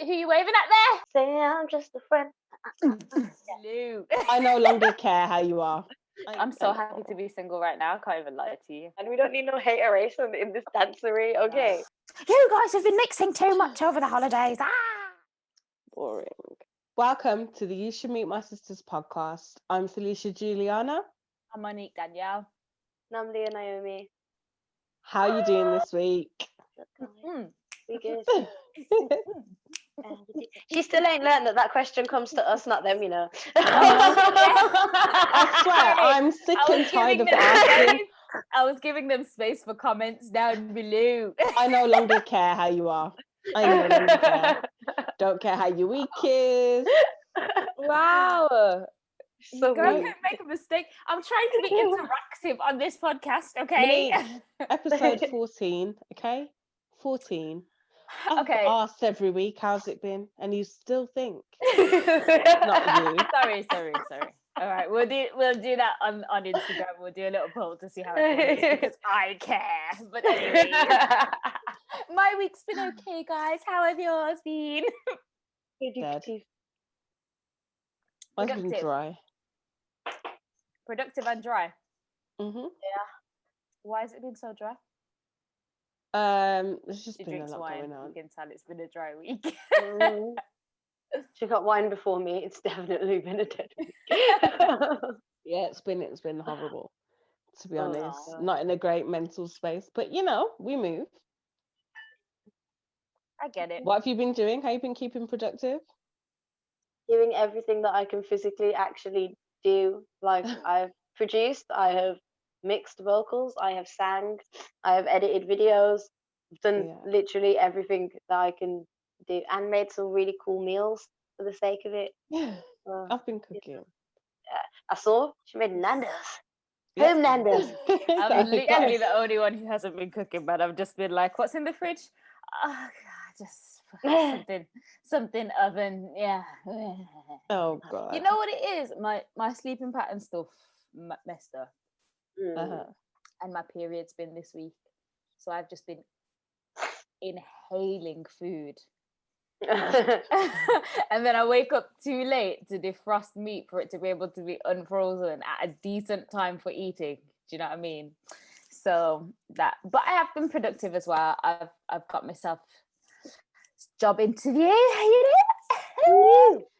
who you waving at there? Say I'm just a friend. Hello. I no longer care how you are. I'm so happy to be single right now. I can't even lie to you. And we don't need no hateration in this dancery, okay? You guys have been mixing too much over the holidays. Boring. Welcome to the You Should Meet My Sisters podcast. I'm Felicia-Juliana. I'm Monique Danielle. And I'm Leah-Naomi. How are you doing this week? We good. She still ain't learned that question comes to us, not them, you know. I swear, I'm sick and tired of asking. I was giving them space for comments down below. I no longer care how you are. I no longer care. Don't care how your week is. Wow. So Girl, weird. can't make a mistake. I'm trying to be interactive on this podcast, okay? Episode 14, okay? 14. I've Okay. asked every week, how's it been? And you still think not you. Sorry. All right, we'll do that on Instagram. We'll do a little poll to see how it goes because I care. But anyway, my week's been okay, guys. How have yours been? Dead. Mine's been dry. Productive and dry. Mm-hmm. Yeah. Why has it been so dry? There's just been a lot going on. You can tell it's been a dry week. She got wine before me. It's definitely been a dead week. Yeah, it's been horrible, to be honest. Not in a great mental space, but you know, we move. I get it. What have you been doing? How you been keeping productive? Doing everything that I can physically actually do. Like I've produced, I have mixed vocals, I have sang, I have edited videos, done literally everything that I can do, and made some really cool meals for the sake of it. Yeah, I've been cooking. I saw she made Nando's. Home Nando's. I'm literally the only one who hasn't been cooking, but I've just been like, what's in the fridge? Oh, God, just something oven. Yeah. Oh God. You know what it is? My sleeping pattern stuff messed up. And my period's been this week, so I've just been inhaling food. And then I wake up too late to defrost meat for it to be able to be unfrozen at a decent time for eating. Do you know what I mean? So that, but I have been productive as well. I've got myself job interview.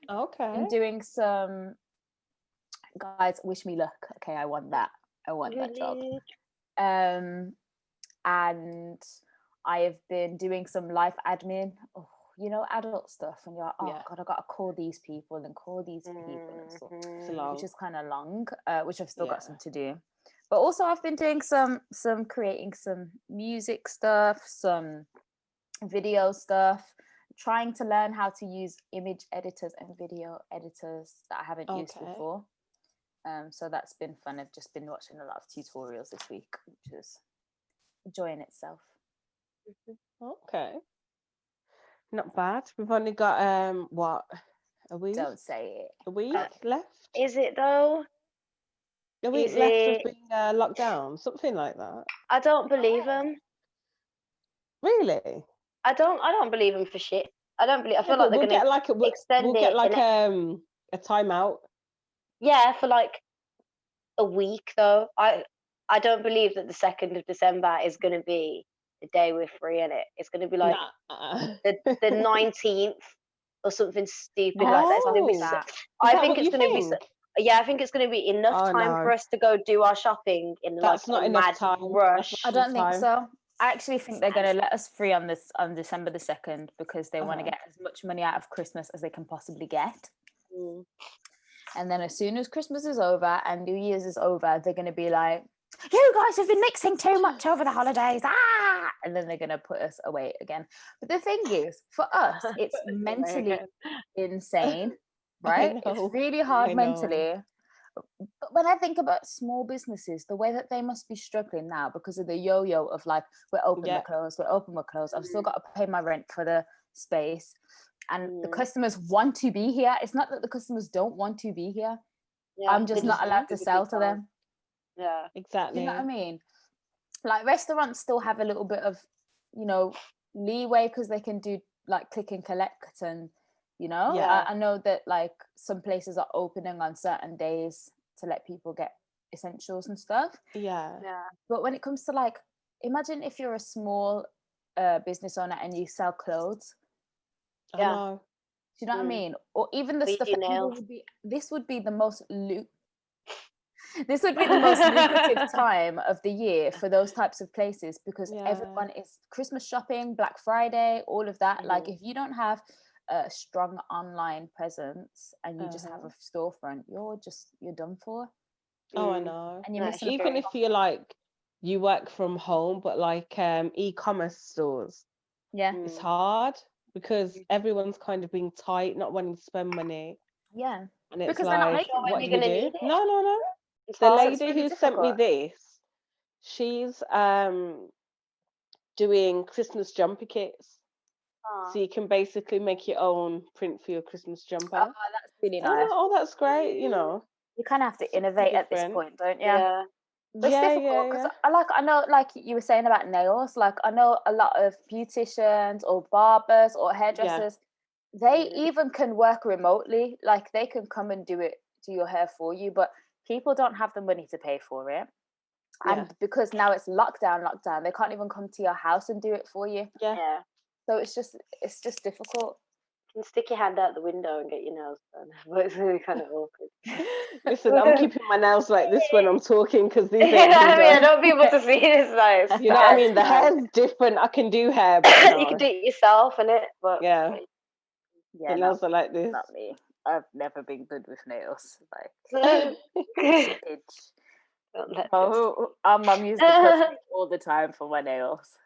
Okay. I'm doing some, guys, wish me luck. Okay, I want that job. And I have been doing some life admin. Oh, you know, adult stuff, and you're like, oh God, I gotta call these people and call these people and stuff, which is kind of long, which I've still got some to do. But also I've been doing some creating some music stuff, some video stuff, trying to learn how to use image editors and video editors that I haven't used before. So that's been fun. I've just been watching a lot of tutorials this week, which is enjoying itself. Okay. Not bad. We've only got a week? Don't say it. A week left? Is it though? A week left of being locked down, something like that. I don't believe them. Really? I don't believe them for shit. I feel like they're get gonna extend we'll get like a timeout. Yeah, for like a week though. I don't believe that the 2nd of December is gonna be the day we're free in it. It's going to be like the 19th or something stupid like that. It's going to be I think it's going to be I think it's going to be enough time for us to go do our shopping in That's like not a mad rush. I don't think so. I actually think they're going to let us free on December the 2nd because they want to get as much money out of Christmas as they can possibly get. And then as soon as Christmas is over and New Year's is over, they're going to be like, you guys have been mixing too much over the holidays. And then they're going to put us away again. But the thing is, for us, it's mentally insane, right? It's really hard mentally. But when I think about small businesses, the way that they must be struggling now because of the yo-yo of like, we're open, we're closed, we're open, we're closed. I've still got to pay my rent for the space. And the customers want to be here. It's not that the customers don't want to be here. I'm just not allowed to sell to them. Yeah, exactly. You know what I mean? Like restaurants still have a little bit of, you know, leeway because they can do like click and collect, and I know that like some places are opening on certain days to let people get essentials and stuff. Yeah. But when it comes to like, imagine if you're a small business owner and you sell clothes. I know. Do you know what I mean? Or even the stuff that people would be. This would be the most lucrative time of the year for those types of places, because everyone is Christmas shopping, Black Friday, all of that. Like, if you don't have a strong online presence and you just have a storefront, you're done for. Oh, I know. And you're missing even if you like you work from home, but like e-commerce stores, it's hard because everyone's kind of being tight, not wanting to spend money. Yeah, and it's because like, they're not making what money. do you do? No. It's The hard. lady really who difficult. sent me this, she's doing Christmas jumper kits. So you can basically make your own print for your Christmas jumper. Oh, that's really nice. Oh, that's great. You kind of have to innovate at this point, don't you? Yeah. But it's difficult because I know, like you were saying about nails, like I know a lot of beauticians or barbers or hairdressers, they even can work remotely. Like they can come and do your hair for you, but people don't have the money to pay for it. And because now it's lockdown, they can't even come to your house and do it for you. Yeah. So it's just difficult. You can stick your hand out the window and get your nails done, but it's really kind of awkward. Listen, I'm keeping my nails like this when I'm talking because these ain't I don't be able to see this. Nice. You know what I mean? The hair's different. I can do hair, but you can do it yourself, innit? But the nails are like this. Not me. I've never been good with nails. Like our mum used to cuss me all the time for my nails.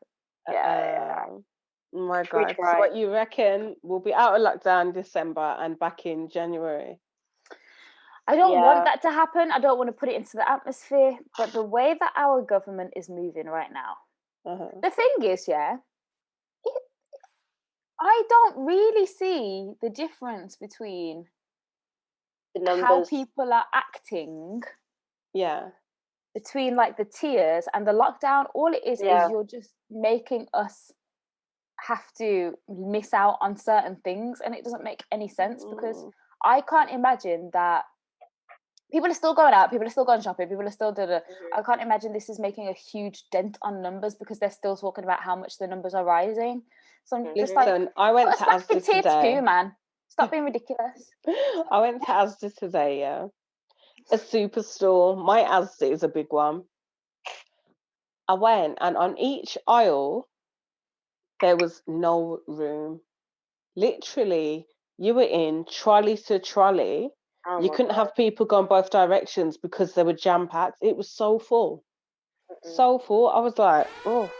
My God. So what you reckon? We'll be out of lockdown December and back in January? I don't want that to happen. I don't want to put it into the atmosphere. But the way that our government is moving right now, the thing is, I don't really see the difference between how people are acting. Yeah. Between like the tiers and the lockdown. All it is you're just making us have to miss out on certain things, and it doesn't make any sense because I can't imagine that people are still going out, people are still going shopping, people are still I can't imagine this is making a huge dent on numbers because they're still talking about how much the numbers are rising. So I'm just like, I went to Asda tier today. 2, man. Stop being ridiculous. I went to Asda today, a superstore. My Asda is a big one. I went, and on each aisle there was no room. Literally, you were in trolley to trolley. You couldn't have people going both directions because they were jam-packed. It was so full. So full. I was like, oh.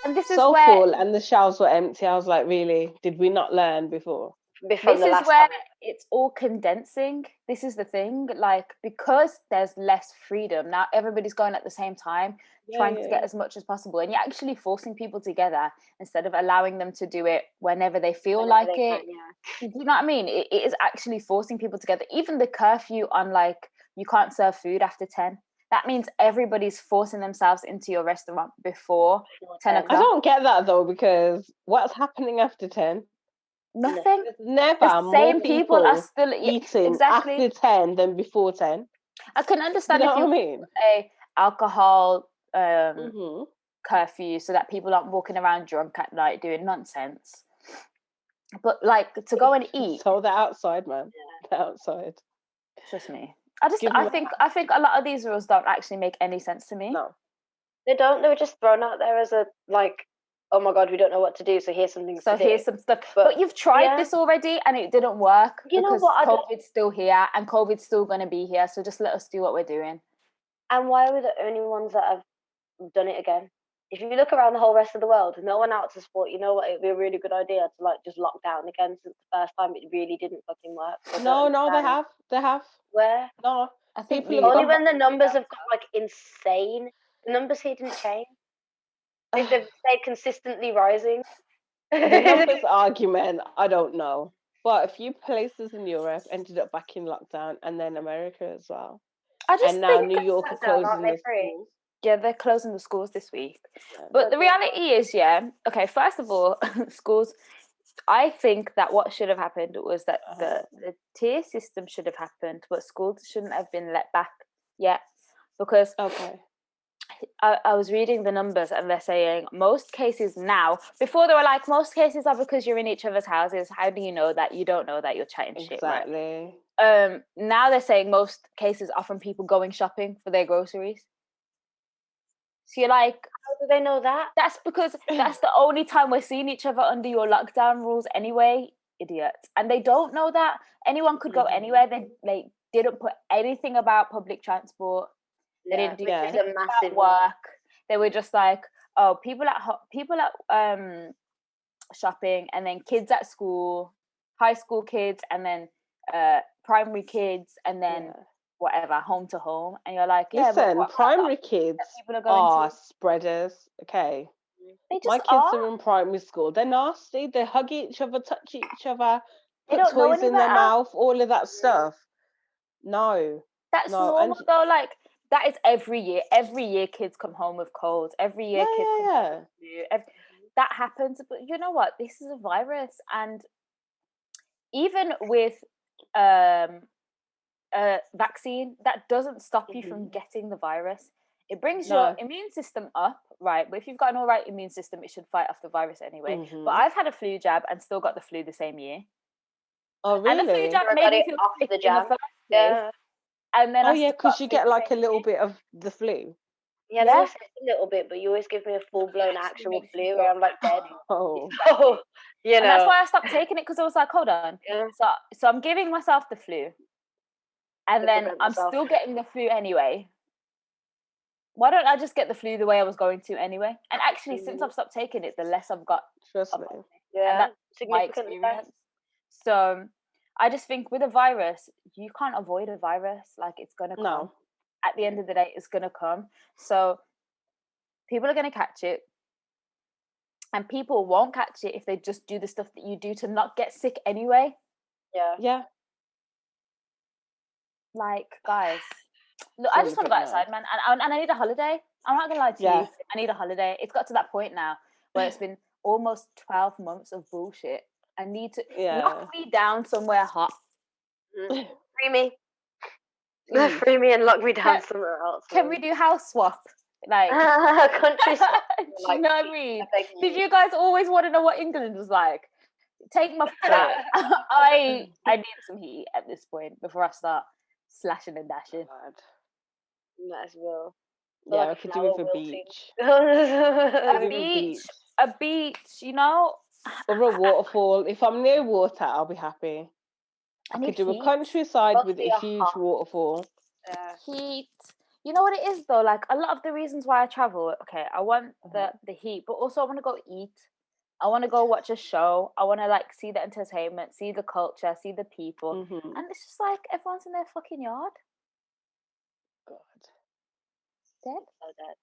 And this is full, and the shelves were empty. I was like, really? Did we not learn before? This is where it's all condensing. This is the thing, like, because there's less freedom now, everybody's going at the same time, trying to get as much as possible, and you're actually forcing people together instead of allowing them to do it whenever they feel like it. Do you know what I mean? It is actually forcing people together. Even the curfew on, like, you can't serve food after 10. That means everybody's forcing themselves into your restaurant before 10 o'clock. I don't get that though, because what's happening after 10? Nothing. Never. The same people are still eating after 10 than before 10. I can understand if you say alcohol curfew so that people aren't walking around drunk at night doing nonsense. But like to go and eat. So they're outside, man. They're outside. Trust me. I think a lot of these rules don't actually make any sense to me. No. They don't. They were just thrown out there as a like, oh my God, we don't know what to do, so here's something to do. Here's some stuff. But you've tried this already and it didn't work because COVID's still here and COVID's still going to be here. So just let us do what we're doing. And why are we the only ones that have done it again? If you look around the whole rest of the world, no one out to support, you know what, it'd be a really good idea to like just lock down again since the first time it really didn't fucking work. No, they have. Where? No. I think only when the numbers have got like insane. The numbers here didn't change. They've stayed consistently rising. The numbers argument, I don't know. But a few places in Europe ended up back in lockdown, and then America as well. And now New York are closing the schools. Yeah, they're closing the schools this week. But the reality is, okay, first of all, schools, I think that what should have happened was that the tier system should have happened, but schools shouldn't have been let back yet, because I was reading the numbers and they're saying most cases now, before they were like, most cases are because you're in each other's houses. How do you know that? You don't know that, you're chatting shit, right? Now they're saying most cases are from people going shopping for their groceries. So you're like, how do they know that? That's because that's the only time we're seeing each other under your lockdown rules anyway, idiots. And they don't know that. Anyone could go anywhere. They didn't put anything about public transport. They didn't do anything about work. They were just like, oh, people at shopping, and then kids at school, high school kids, and then primary kids, and then whatever, home to home. And you're like, listen, primary kids are spreaders. Okay, my kids are in primary school. They're nasty. They hug each other, touch each other, put toys in their mouth, all of that stuff. No, that's normal though. Like, that is every year. Every year, kids come home with colds. Every year, kids come home with flu. That happens. But you know what? This is a virus, and even with vaccine, that doesn't stop you from getting the virus. It brings your immune system up, right? But if you've got an all right immune system, it should fight off the virus anyway. But I've had a flu jab and still got the flu the same year. Oh, really? And the flu jab made me feel sick in the first place. And then because you get like a little bit of the flu. Yeah, a little bit, but you always give me a full-blown actual flu where I'm like dead. Oh, you know. And that's why I stopped taking it, because I was like, hold on. Yeah. So I'm giving myself the flu, and then I'm still getting the flu anyway. Why don't I just get the flu the way I was going to anyway? And actually, since I've stopped taking it, the less I've got. Trust me. Yeah, and that's my experience. So I just think with a virus, you can't avoid a virus. Like, it's going to come. No. At the end of the day, it's going to come. So people are going to catch it. And people won't catch it if they just do the stuff that you do to not get sick anyway. Yeah. Yeah. Like, guys, look, I just want to go outside, man. And I need a holiday. I'm not going to lie to you. I need a holiday. It's got to that point now where it's been almost 12 months of bullshit. I need to lock me down somewhere hot. Free me. Free me and lock me down somewhere else. Can we do house swap? Like, country swap. Do you know what I mean? Did you guys always want to know what England was like? Take my flat. I need some heat at this point before I start slashing and dashing. Might as well. Yeah, I could do with a beach. A beach, you know? Or a waterfall. If I'm near water, I'll be happy. I could do a countryside with a huge waterfall. Heat. You know what it is though? Like, a lot of the reasons why I travel, okay, I want the heat, but also I want to go eat. I want to go watch a show. I want to like see the entertainment, see the culture, see the people. And it's just like everyone's in their fucking yard. God. Dead? So dead.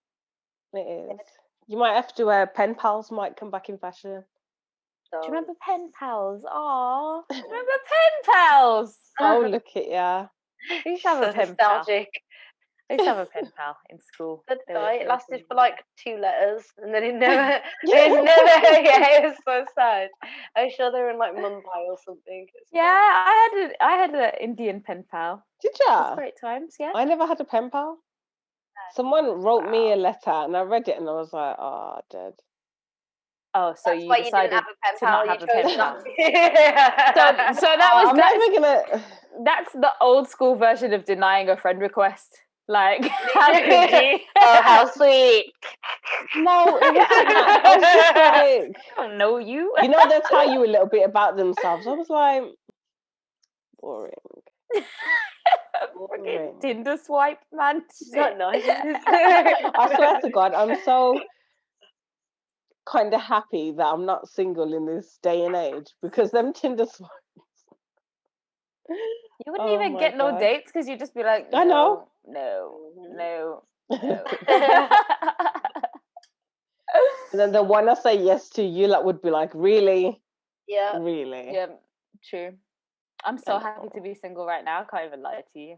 It is. You might have to pen pals might come back in fashion. Do you remember pen pals? Aww. Remember pen pals? Oh, look at ya. We used to have a pen nostalgic. I used to have a pen pal in school. It lasted for like 2 letters, and then it never. It was so sad. I'm sure they were in like Mumbai or something. Yeah, I had an Indian pen pal. Did ya? It was great times. Yeah. I never had a pen pal. Someone wrote me a letter, and I read it, and I was like, "Oh, dead." Oh, so that's you why decided you didn't have a pen pal. So that was. I'm never gonna. That's the old school version of denying a friend request. Like, how could you? Oh, how sweet. No, it wasn't that. I was just like, I don't know you. You know, they'll tell you a little bit about themselves. I was like, boring. Fucking Tinder swipe, man. Not nice. I swear to God, I'm so kind of happy that I'm not single in this day and age, because them Tinder swipes. You wouldn't even get no dates, because you'd just be like, I know. No. And then the one I say yes to, you like would be like, really? Yeah. Really? Yeah, true. I'm so happy to be single right now. I can't even lie to you.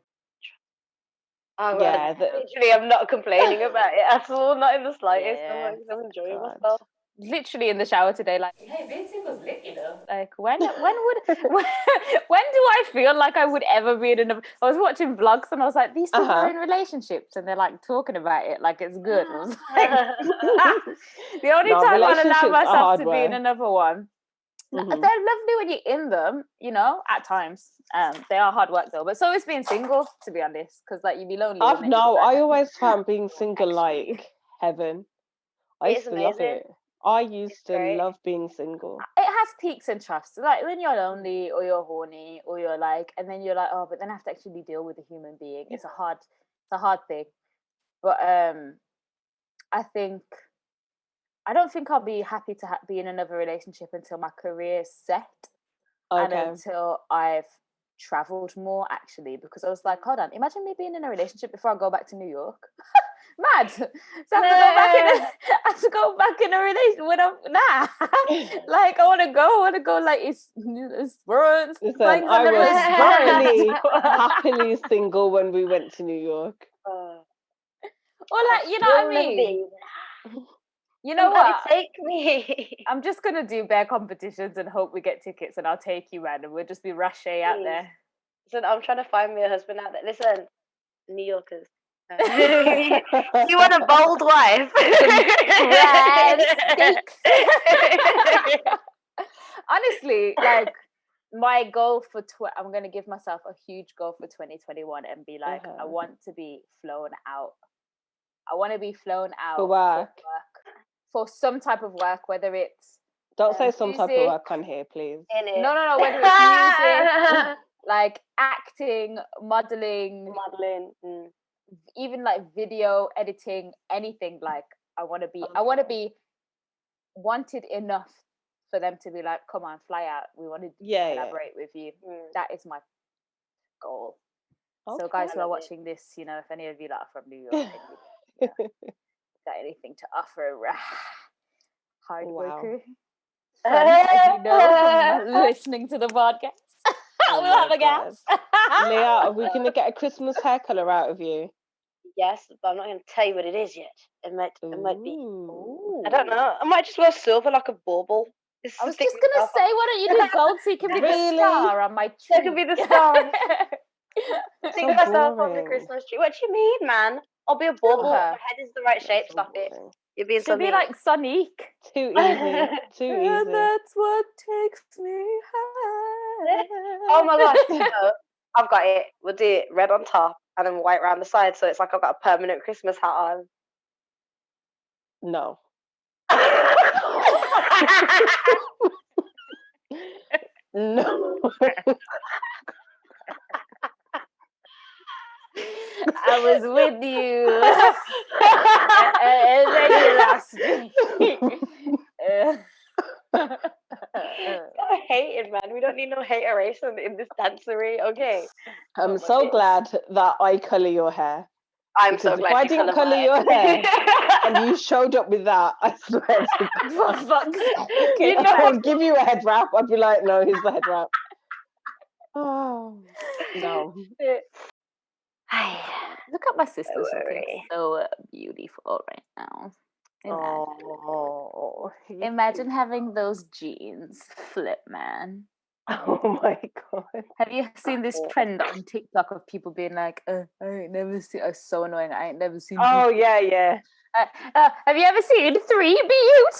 Oh, yeah, literally, I'm not complaining about it at all, not in the slightest. I'm enjoying myself. literally in the shower today, like, hey, being single's lit, you know. Like, when do I feel like I would ever be in another? I was watching vlogs and I was like, these people are in relationships and they're like talking about it like it's good. I was like, the only time I'll allow myself to be in another one. They're lovely when you're in them, you know, at times. They are hard work though, but so is being single, to be honest, because like you'd be lonely. I always found being single like heaven. I used to love it. I used to love being single. It has peaks and troughs. Like when you're lonely or you're horny or you're like, and then you're like, oh, but then I have to actually deal with a human being. It's a hard thing. But I don't think I'll be happy to be in another relationship until my career's set and until I've traveled more, actually, because I was like, hold on, imagine me being in a relationship before I go back to New York. Mad. So I have to go back in a relationship when I'm like I want to go like it's France. Listen, I was happily single when we went to New York. Or like, you know what I mean? You know what? Take me. I'm just gonna do bare competitions and hope we get tickets, and I'll take you, man, and we'll just be Rashay out there. Listen, I'm trying to find me a husband out there. Listen, New Yorkers. You want a bold wife? Honestly, like my goal for I'm going to give myself a huge goal for 2021 and be like, I want to be flown out. I want to be flown out for work. For some type of work, whether it's don't say some type of work on here, please. No, whether it's music, like acting, modeling, even like video editing, anything. Like I want to be wanted enough for them to be like, come on, fly out, we want to collaborate with you. That is my goal. So guys who are watching this, you know, if any of you that are from New York, got anything to offer, hard worker, as you know from listening to the podcast. We'll have a gas. Leah, are we going to get a Christmas hair colour out of you? Yes, but I'm not going to tell you what it is yet. It might be. Ooh. I don't know. I might just wear silver like a bauble. I was just going to say, why don't you do gold so you can be the star on my tree? I can be the star. See myself on the Christmas tree. What do you mean, man? I'll be a bauble. My head is the right shape. Stop it. You're being She'll be like Sonique. Too easy. Too easy. That's what takes me high. Oh my gosh. No, I've got it. We'll do it red on top and then white around the side. So it's like I've got a permanent Christmas hat on. No. No. I was with you, and then you lost me. Stop hating, man. We don't need no hateration in this dancery, okay? I'm so glad that I colour your hair. I'm so glad if I didn't colour your hair and you showed up with that, I swear to God, I would give you a head wrap. I'd be like, no, here's the head wrap. Oh, no. Look at my sister. She's so beautiful right now. Imagine having those jeans flip, man. Oh my God. Have you seen this trend on TikTok of people being like, I ain't never seen, it's so annoying, I ain't never seen. Oh, yeah. Have you ever seen 3 beautiful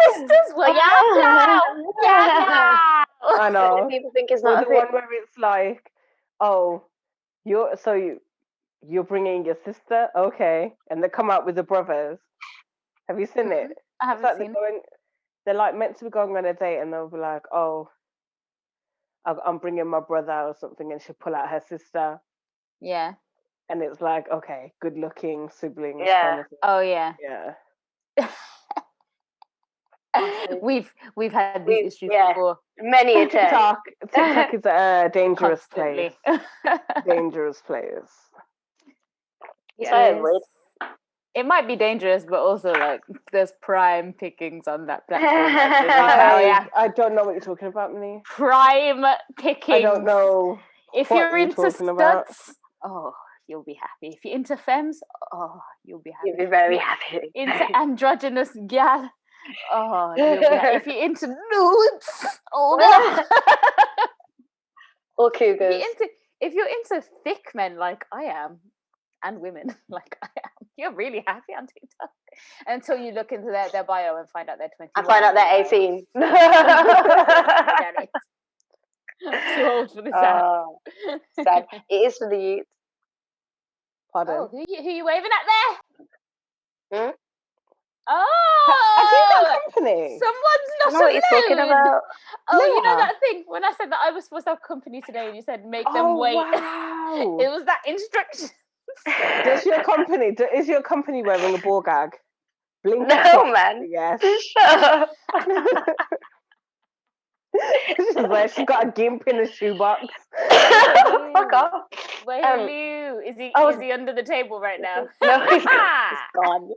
sisters? Well, yeah. I know. People think it's not the one where it's like, oh, you're bringing your sister? Okay. And they come out with the brothers. Have you seen it? I haven't seen it. They're like meant to be going on a date and they'll be like, oh, I'm bringing my brother or something, and she'll pull out her sister. Yeah. And it's like, okay, good looking siblings. Yeah. Kind of thing. Oh, yeah. Yeah. We've had these issues before. Many a time. TikTok is a dangerous place. Dangerous place. Yes. It might be dangerous, but also like there's prime pickings on that platform. I don't know what you're talking about, Monique. Prime pickings. I don't know. If you're into studs, oh, you'll be happy. If you're into femmes, oh, you'll be happy. You'll be very happy. Into androgynous gal, Oh, if you're into nudes, oh no. Or cougars. If you're into thick men like I am, and women like I am, you're really happy on TikTok until you look into their bio and find out they're 21. And find out they're 18. I'm too old for this app. Sad. It is for the youth. Pardon. Oh, who you waving at there? Hmm? Oh, Have you got company? Someone's not I know what you're talking alone. about. Oh, Yeah. you know that thing when I said that I was supposed to have company today, and you said make them wait. Wow. It was that instruction. Is your company wearing a ball gag? Blink No, man. Yes. Shut up. This is where she's got a gimp in a shoebox. Fuck off. Wait, Lou, is he under the table right now? No, he's gone.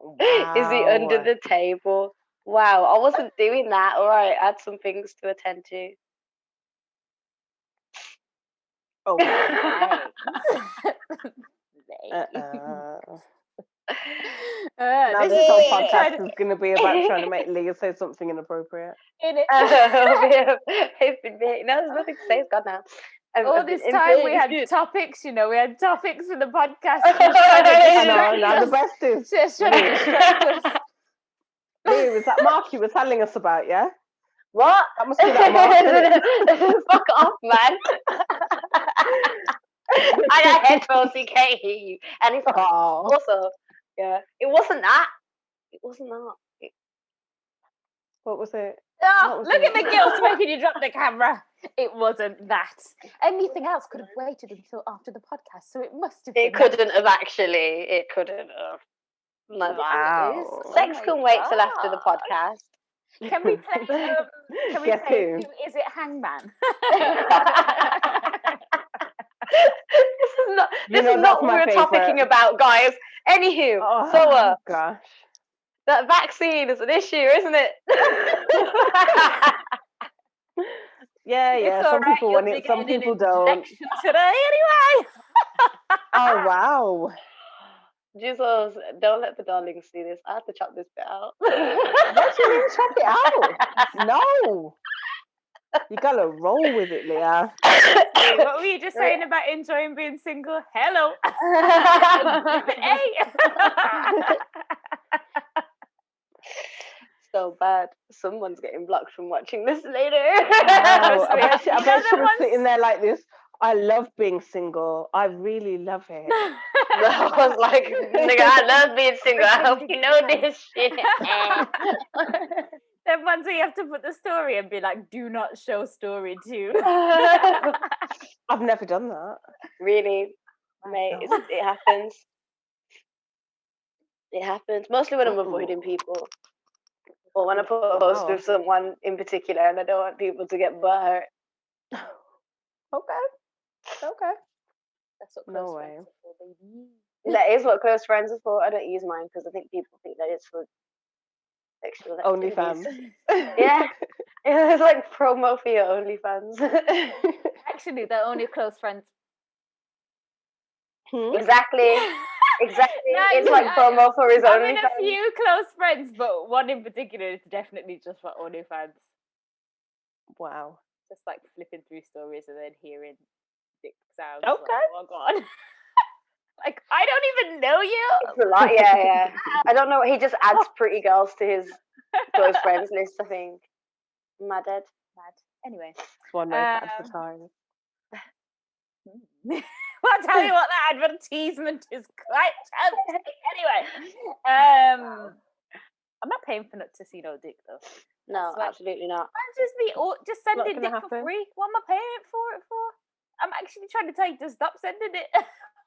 Wow. Is he under the table? Wow, I wasn't doing that. All right, I had some things to attend to. Oh, now this whole podcast is going to be about trying to make Leah say something inappropriate. In it. No, there's nothing to say. It's gone now. All this time we had topics, we had topics for the podcast. I know, now the best is... Just trying to distract us. Leah, was that Mark you were telling us about, yeah? What? That must be that Mark. Fuck off, man. I got headphones, he can't hear you. And it's also, yeah, it wasn't that. It wasn't that. What was it? Oh, look at the guilt making you drop the camera. It wasn't that. Anything else could have waited until after the podcast, so it must have been. It couldn't have actually. It couldn't have. No, wow. Sex can wait till after the podcast. Can we play? Guess who? Is it Hangman? This is not what we were topicing about, guys. Anywho, gosh. That vaccine is an issue, isn't it? Yeah. Some people want it, some people don't. Today, anyway. Oh wow. Jesus, don't let the darlings see this. I have to chop this bit out. What do you mean chop it out? No. You gotta roll with it, Leah. What were you just saying about enjoying being single? Hello. Hey. So bad. Someone's getting blocked from watching this later. Wow. I bet she was sitting there like this. I love being single. I really love it. I was like, nigga, I love being single. I hope you know this shit. Then once you have to put the story and be like, do not show story too. I've never done that. Really? Mate, it happens. It happens. Mostly when I'm avoiding people. Or when I put a post with someone in particular and I don't want people to get butthurt. Okay. That's what no way. That is what close friends are for. I don't use mine because I think people think that it's for sexual OnlyFans. Yeah. It's like promo for your OnlyFans. Actually, they're only close friends. Exactly. No, it's like promo for his OnlyFans. I OnlyFans. mean, a few close friends, but one in particular is definitely just for OnlyFans. Wow. Just like flipping through stories and then hearing dick sounds. Okay. Like, oh god. Like, I don't even know you. It's a lot, yeah. I don't know. He just adds pretty girls to his close friends list, I think. Mad. Anyway. One night to advertise. I'll tell you what, that advertisement is quite tempting. Anyway. I'm not paying for to see no dick though. No, absolutely not. Just send it dick for free. What am I paying for it for? I'm actually trying to tell you to stop sending it.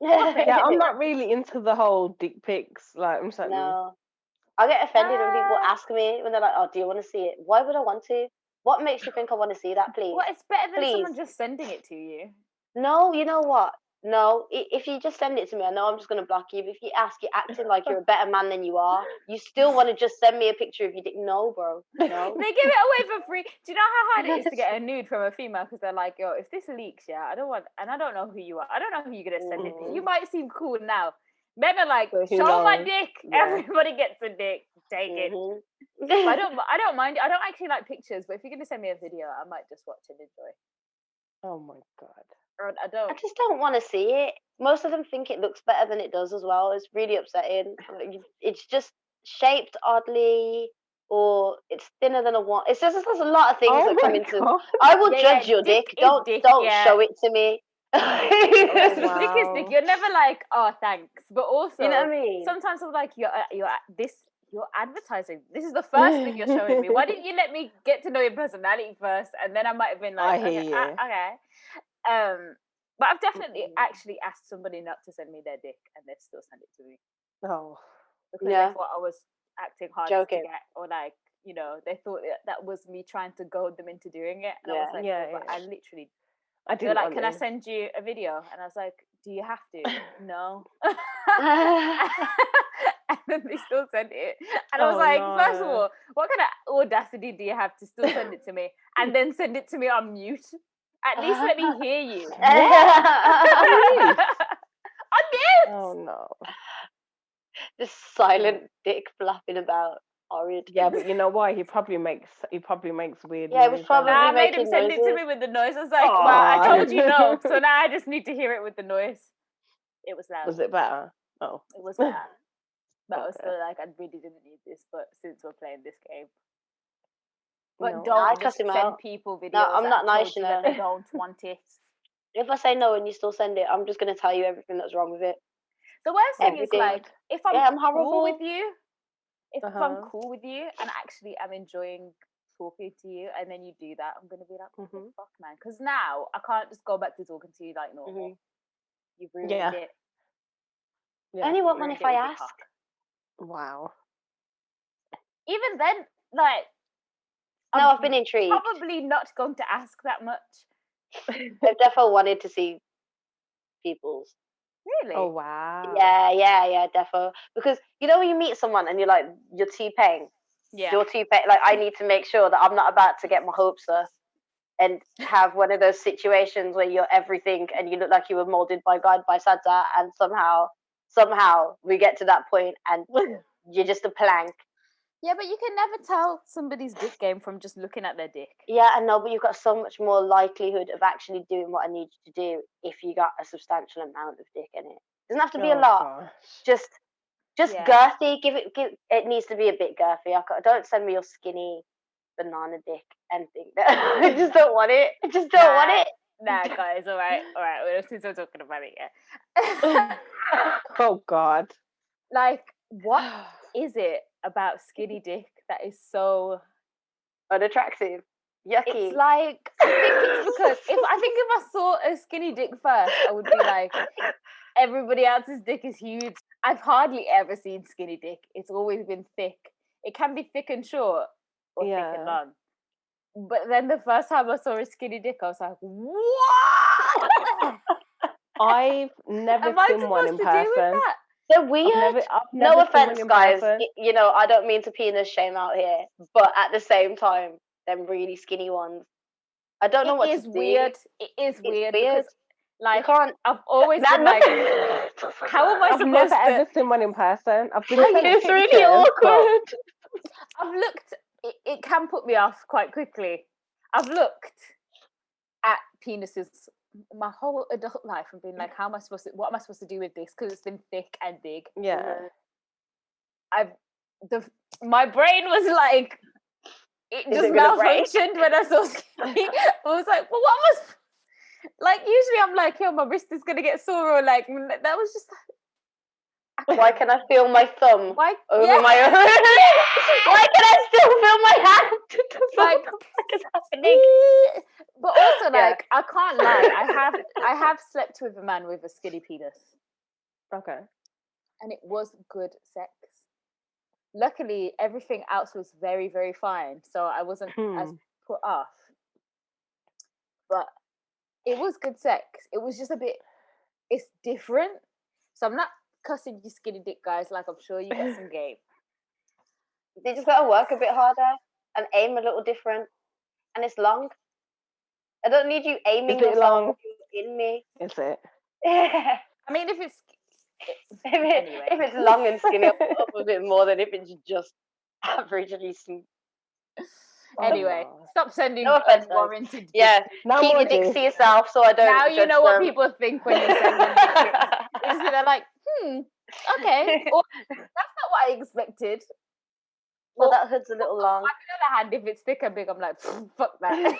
Yeah, I'm not really into the whole dick pics. Like, I'm saying, no. I get offended when people ask me when they're like, "Oh, do you want to see it?" Why would I want to? What makes you think I want to see that, please? Well, it's better than someone just sending it to you. No, you know what? No, if you just send it to me, I know I'm just going to block you. But if you ask, you're acting like you're a better man than you are. You still want to just send me a picture of your dick. No, bro. No. They give it away for free. Do you know how hard it is to get a nude from a female? Because they're like, yo, if this leaks, I don't know who you are. I don't know who you're going to send it to. You might seem cool now, Men are like, So who show my knows? dick. Yeah. Everybody gets a dick. Take it. But I don't mind. I don't actually like pictures, but if you're gonna send me a video, I might just watch and enjoy. Oh my god. Or I I just don't want to see it. Most of them think it looks better than it does as well. It's really upsetting. It's just shaped oddly, or it's thinner than a one. It's just there's a lot of things that come into. God. I will Yeah, judge yeah, your dick dick. is Don't dick, don't yeah. show it to me. Dick is wow. dick. You're never like, oh, thanks. But also, You know what I mean? sometimes I'm like, you're advertising. This is the first thing you're showing me. Why didn't you let me get to know your personality first? And then I might have been like, I hear okay, you. okay. But I've definitely actually asked somebody not to send me their dick, and they've still sent it to me Oh. because they thought I was acting hard Joking. to get, or like, you know, they thought that was me trying to goad them into doing it. And I was like, Yeah, no, but yeah. I literally. I They're didn't like, want can I to. send you a video? And I was like, do you have to? No. And then they still sent it. And I was like, first of all, what kind of audacity do you have to still send it to me? And then send it to me on mute? At least let me hear you. What? On mute! Oh no. Just silent dick flapping about. Horrid. Yeah, but you know why? He probably makes weird Yeah, it was noises. probably Nah, I made him making send it to noises. me with the noise. I was like, well, I told you no. So now I just need to hear it with the noise. It was loud. Was it better? Oh. It was better. But I was Okay. still like, I really didn't need this, but since we're playing this game. But No. don't I just cuss him send out. people videos No, I'm that not I nice, told you you that know. they don't want it. If I say no and you still send it, I'm just going to tell you everything that's wrong with it. The worst thing is Everything. like, if Yeah, I'm I'm cool horrible. with you, if I'm Uh-huh. cool with you and actually I'm enjoying talking to you and then you do that, I'm going to be like, what the fuck, man? Because now I can't just go back to talking to you like normal. You've ruined it. Yeah. I only want one if I ask. Wow. Even then, like, No, I've been intrigued. Probably not going to ask that much. I've definitely wanted to see people's. Really? Oh wow. Yeah, defo. Because you know when you meet someone and you're like, you're T-Pain. Yeah. You're T-Pain. Like, I need to make sure that I'm not about to get my hopes up and have one of those situations where you're everything and you look like you were molded by God, by Santa, and somehow we get to that point and you're just a plank. Yeah, but you can never tell somebody's dick game from just looking at their dick. Yeah, I know, but you've got so much more likelihood of actually doing what I need you to do if you got a substantial amount of dick in it. It doesn't have to be a lot. Gosh. Just girthy. It needs to be a bit girthy. Don't send me your skinny banana dick and think that I just don't want it. I just don't want it. Nah, guys, all right. Since we're talking about it, yeah. Oh God. Like, what is it about skinny dick that is so unattractive? Yucky. It's like, I think it's because if I saw a skinny dick first, I would be like, everybody else's dick is huge. I've hardly ever seen skinny dick. It's always been thick. It can be thick and short or thick and long. But then the first time I saw a skinny dick, I was like, what? I've never seen one in person. They're weird. I've never no offense, guys. I don't mean to penis shame out here, but at the same time, them really skinny ones. I don't know what to do. Weird. It is weird. Because, like, I've always been like, how am I supposed to? I've never ever seen one in person. I've been it's really awkward. I've looked. It can put me off quite quickly. I've looked at penises my whole adult life and been like, what am I supposed to do with this? Because it's been thick and big. Yeah. My brain was like, it just malfunctioned when I saw skinny. I was like, well, what was, like, usually I'm like, yo, my wrist is gonna get sore, or like, that was just like, why can I feel my thumb over my own? Why can I still feel my hand? Like, what the fuck is happening? But also, like, I can't lie. I have slept with a man with a skinny penis. Okay. And it was good sex. Luckily, everything else was very, very fine. So I wasn't as put off. But it was good sex. It was just it's different. So I'm not cussing you skinny dick guys, like I'm sure you got some game. You just gotta work a bit harder and aim a little different. And it's long. I don't need you aiming yourself in me. Is it? I mean, if Anyway. If it's long and skinny, I'll put up a bit more than if it's just averagely smooth. Anyway, stop sending No offense, guys. unwarranted. Yeah, No keep more your dicks dick. to yourself so I don't. Now you judge know what them. people think when you send them dick pics. They're like, okay, or, that's not what I expected. Well, that hood's a little long. On the other hand, if it's thick and big, I'm like, fuck that.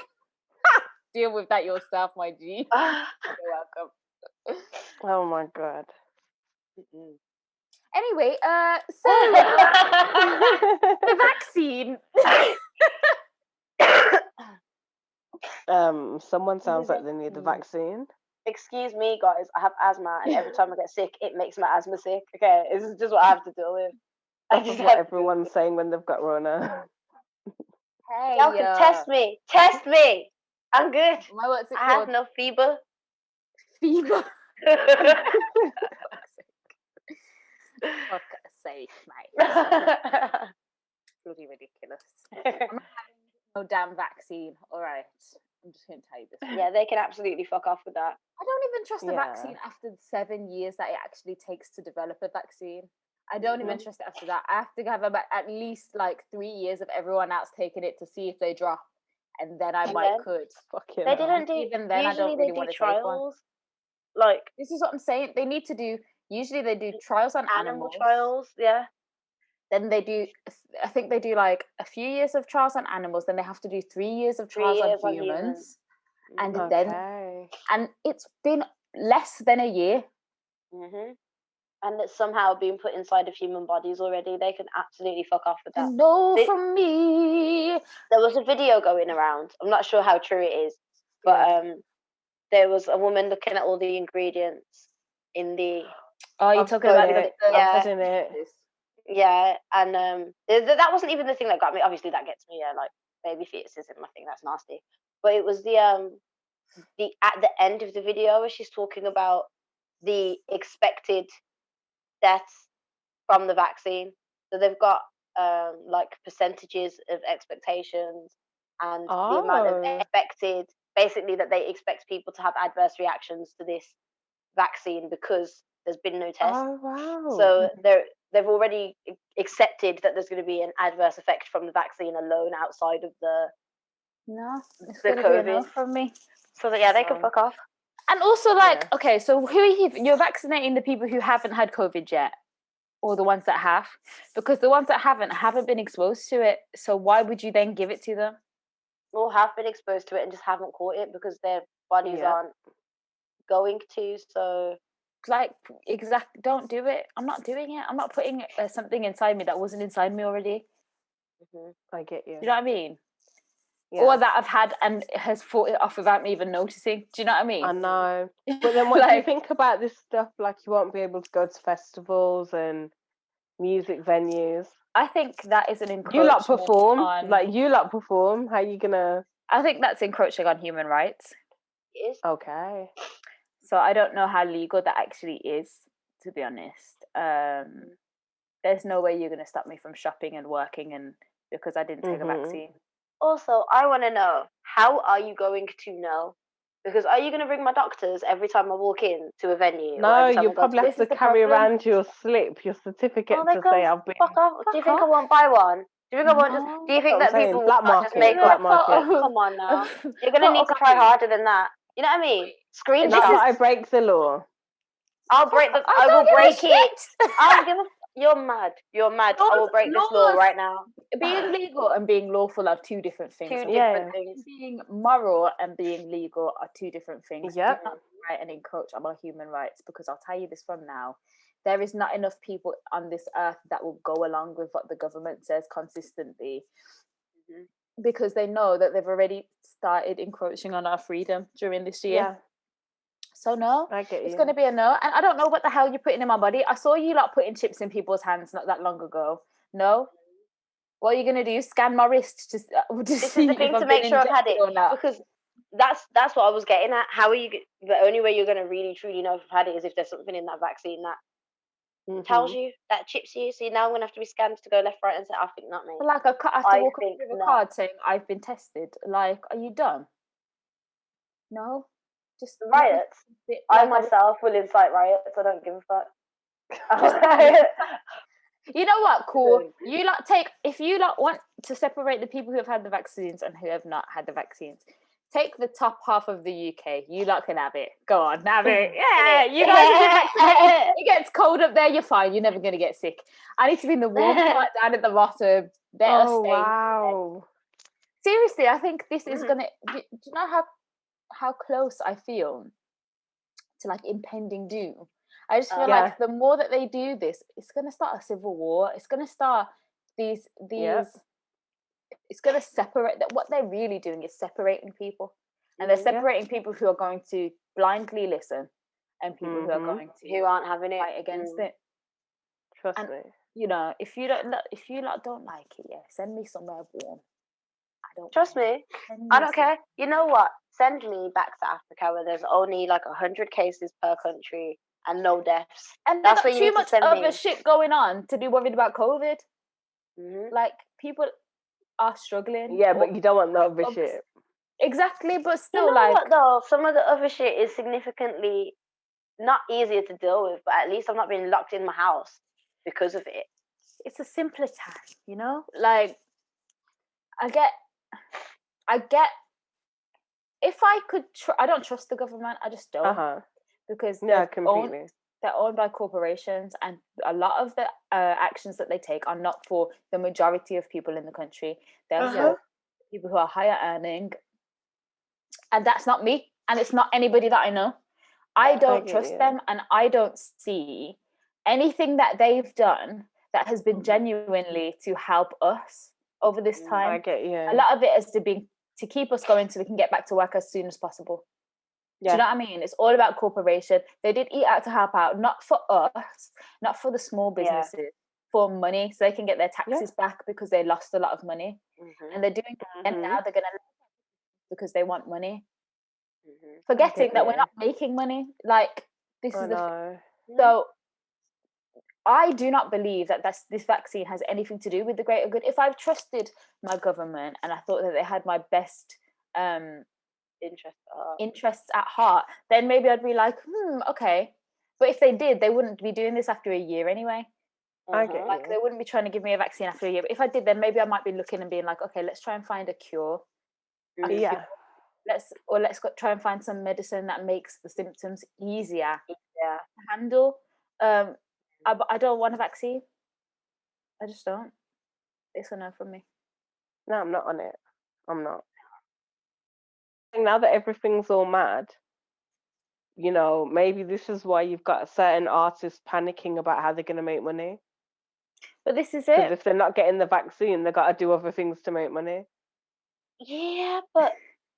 Deal with that yourself, my G. You're welcome. Oh my god. Anyway, so the vaccine. Someone sounds like they need the vaccine. Excuse me, guys. I have asthma, and every time I get sick, it makes my asthma sick. Okay, this is just what I have to deal with. That's what everyone's saying when they've got Rona. Hey, y'all can test me. Test me. I'm good. What's it I called? have no fever. Fever. Fuck's sake, mate. Bloody ridiculous. I'm not having no damn vaccine. All right. I'm just going to tell you this. Yeah, they can absolutely fuck off with that. I don't even trust the vaccine after the 7 years that it actually takes to develop a vaccine. I don't even trust it after that. I have to have about at least like 3 years of everyone else taking it to see if they drop, and then I could. They didn't do. Even then, I don't really want to take one. Like, this is what I'm saying. They need to do. Usually, they do trials on animals. Trials, yeah. Then they do. I think they do like a few years of trials on animals. Then they have to do 3 years of trials on humans, and then it's been less than a year. And it's somehow being put inside of human bodies already. They can absolutely fuck off with that. No, from me. There was a video going around. I'm not sure how true it is, but there was a woman looking at all the ingredients in the. Oh, you're talking about it? Yeah, and that wasn't even the thing that got me. Obviously, that gets me. Yeah, like baby fetuses in my thing. That's nasty. But it was the at the end of the video where she's talking about the expected deaths from the vaccine. So they've got like percentages of expectations and the amount of expected, basically that they expect people to have adverse reactions to this vaccine because there's been no test. Oh wow! So they've already accepted that there's going to be an adverse effect from the vaccine alone outside of the COVID from me. So that they can fuck off. And also, like, okay, so who are you're vaccinating the people who haven't had COVID yet, or the ones that have? Because the ones that haven't been exposed to it. So why would you then give it to them? Or have been exposed to it and just haven't caught it because their bodies aren't going to. So, like, don't do it. I'm not doing it. I'm not putting something inside me that wasn't inside me already. I get you. You know what I mean? Yeah. Or that I've had and has fought it off without me even noticing. Do you know what I mean? I know. But then what do you think about this stuff? Like, you won't be able to go to festivals and music venues. I think that is an encroachment. You lot perform. How are you going to... I think that's encroaching on human rights. It is. Okay. So I don't know how legal that actually is, to be honest. There's no way you're going to stop me from shopping and working and because I didn't take a vaccine. Also, I want to know, how are you going to know? Because are you going to bring my doctors every time I walk in to a venue? No, you'll probably have to carry around your slip, your certificate to say I've been... Fuck off. Do you think I won't buy one? Do you think I won't just... Do you think that people black market, just make black market. Come on now. You're going to need to try harder than that. You know what I mean? Screenshot. That's why I break the law. I will break it. I'll give a... You're mad. I will break this law right now. Being legal and being lawful are two different things. Two different things. Being moral and being legal are two different things. Yeah. Do not right and encroach on our human rights, because I'll tell you this from now. There is not enough people on this earth that will go along with what the government says consistently, because they know that they've already started encroaching on our freedom during this year. Yeah. So no, I get you. It's going to be a no. And I don't know what the hell you're putting in my body. I saw you lot putting chips in people's hands not that long ago. No? What are you going to do? Scan my wrist to see the thing, if to make sure I've had it. Or not. Because that's what I was getting at. How are you... The only way you're going to really, truly know if I've had it is if there's something in that vaccine that tells you, that chips you. So now I'm going to have to be scanned to go left, right and center. I think not me. Like, I have to walk up with a card saying I've been tested. Like, are you done? No? Just riots. I myself will incite riots. I don't give a fuck. You know what? Cool. You lot if you lot want to separate the people who have had the vaccines and who have not had the vaccines, take the top half of the UK. You lot can have it. Go on, have it. Yeah, you guys have been vaccinated. It gets cold up there. You're fine. You're never going to get sick. I need to be in the warm part down at the bottom. Wow. Seriously, I think this is going to... Do you know how close I feel to like impending doom? I just feel like the more that they do this, it's going to start a civil war. It's going to start these. It's going to separate. That what they're really doing is separating people, and they're separating people who are going to blindly listen, and people who are going to who aren't having it fight against it. Trust me. You know, if you don't like it, send me somewhere warm. I don't. Trust me. I don't care. You know what? Send me back to Africa where there's only like 100 cases per country and no deaths. And that's where you too much other shit going on to be worried about COVID. Like people are struggling. Yeah, but you don't want the other shit. Exactly, but still, you know what, though? Some of the other shit is significantly not easier to deal with, but at least I'm not being locked in my house because of it. It's a simpler task, you know? Like, I get if I could I don't trust the government. I just don't. Because completely. They're owned by corporations, and a lot of the actions that they take are not for the majority of people in the country. They're for people who are higher earning, and that's not me, and it's not anybody that I know. I don't trust them, and I don't see anything that they've done that has been genuinely to help us over this time. I get you. A lot of it has been to keep us going so we can get back to work as soon as possible. Do you know what I mean? It's all about corporation. They did eat out to help out, not for us, not for the small businesses, for money, so they can get their taxes back because they lost a lot of money. And they're doing it again now. They're going to because they want money. Forgetting that we're not making money. Like, this is so I do not believe that this vaccine has anything to do with the greater good. If I've trusted my government and I thought that they had my best interests at heart, then maybe I'd be like, okay. But if they did, they wouldn't be doing this after a year anyway. I get like they wouldn't be trying to give me a vaccine after a year. But if I did, then maybe I might be looking and being like, okay, let's try and find a cure. Let's try and find some medicine that makes the symptoms easier to handle. I don't want a vaccine. I just don't. It's a no from me. No, I'm not on it. I'm not. Now that everything's all mad, you know, maybe this is why you've got certain artists panicking about how they're going to make money. But this is it. Because if they're not getting the vaccine, they've got to do other things to make money. Yeah, but,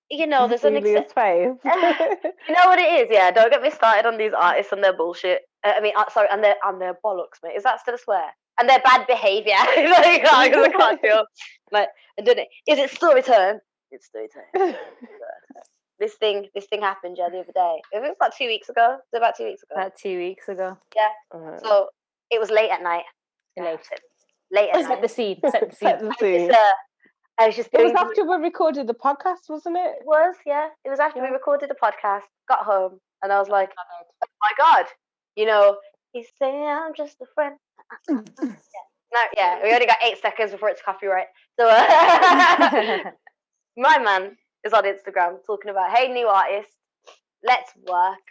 you know, there's an face. You know what it is? Yeah, don't get me started on these artists and their bullshit. And their bollocks, mate. Is that still a swear? And their bad behaviour. Like, I can't feel. Like, I don't know. Is it story time? It's story time. This thing happened, the other day. It was about 2 weeks ago. It was about 2 weeks ago. About 2 weeks ago. Yeah. So it was late at night. Late at night. Set the scene. I was just. It was after we recorded the podcast, wasn't it? It was, yeah. It was after we recorded the podcast. Got home and I was like, "Oh my god!" You know, he's saying I'm just a friend. We only got 8 seconds before it's copyright. So my man is on Instagram talking about, hey, new artist, let's work.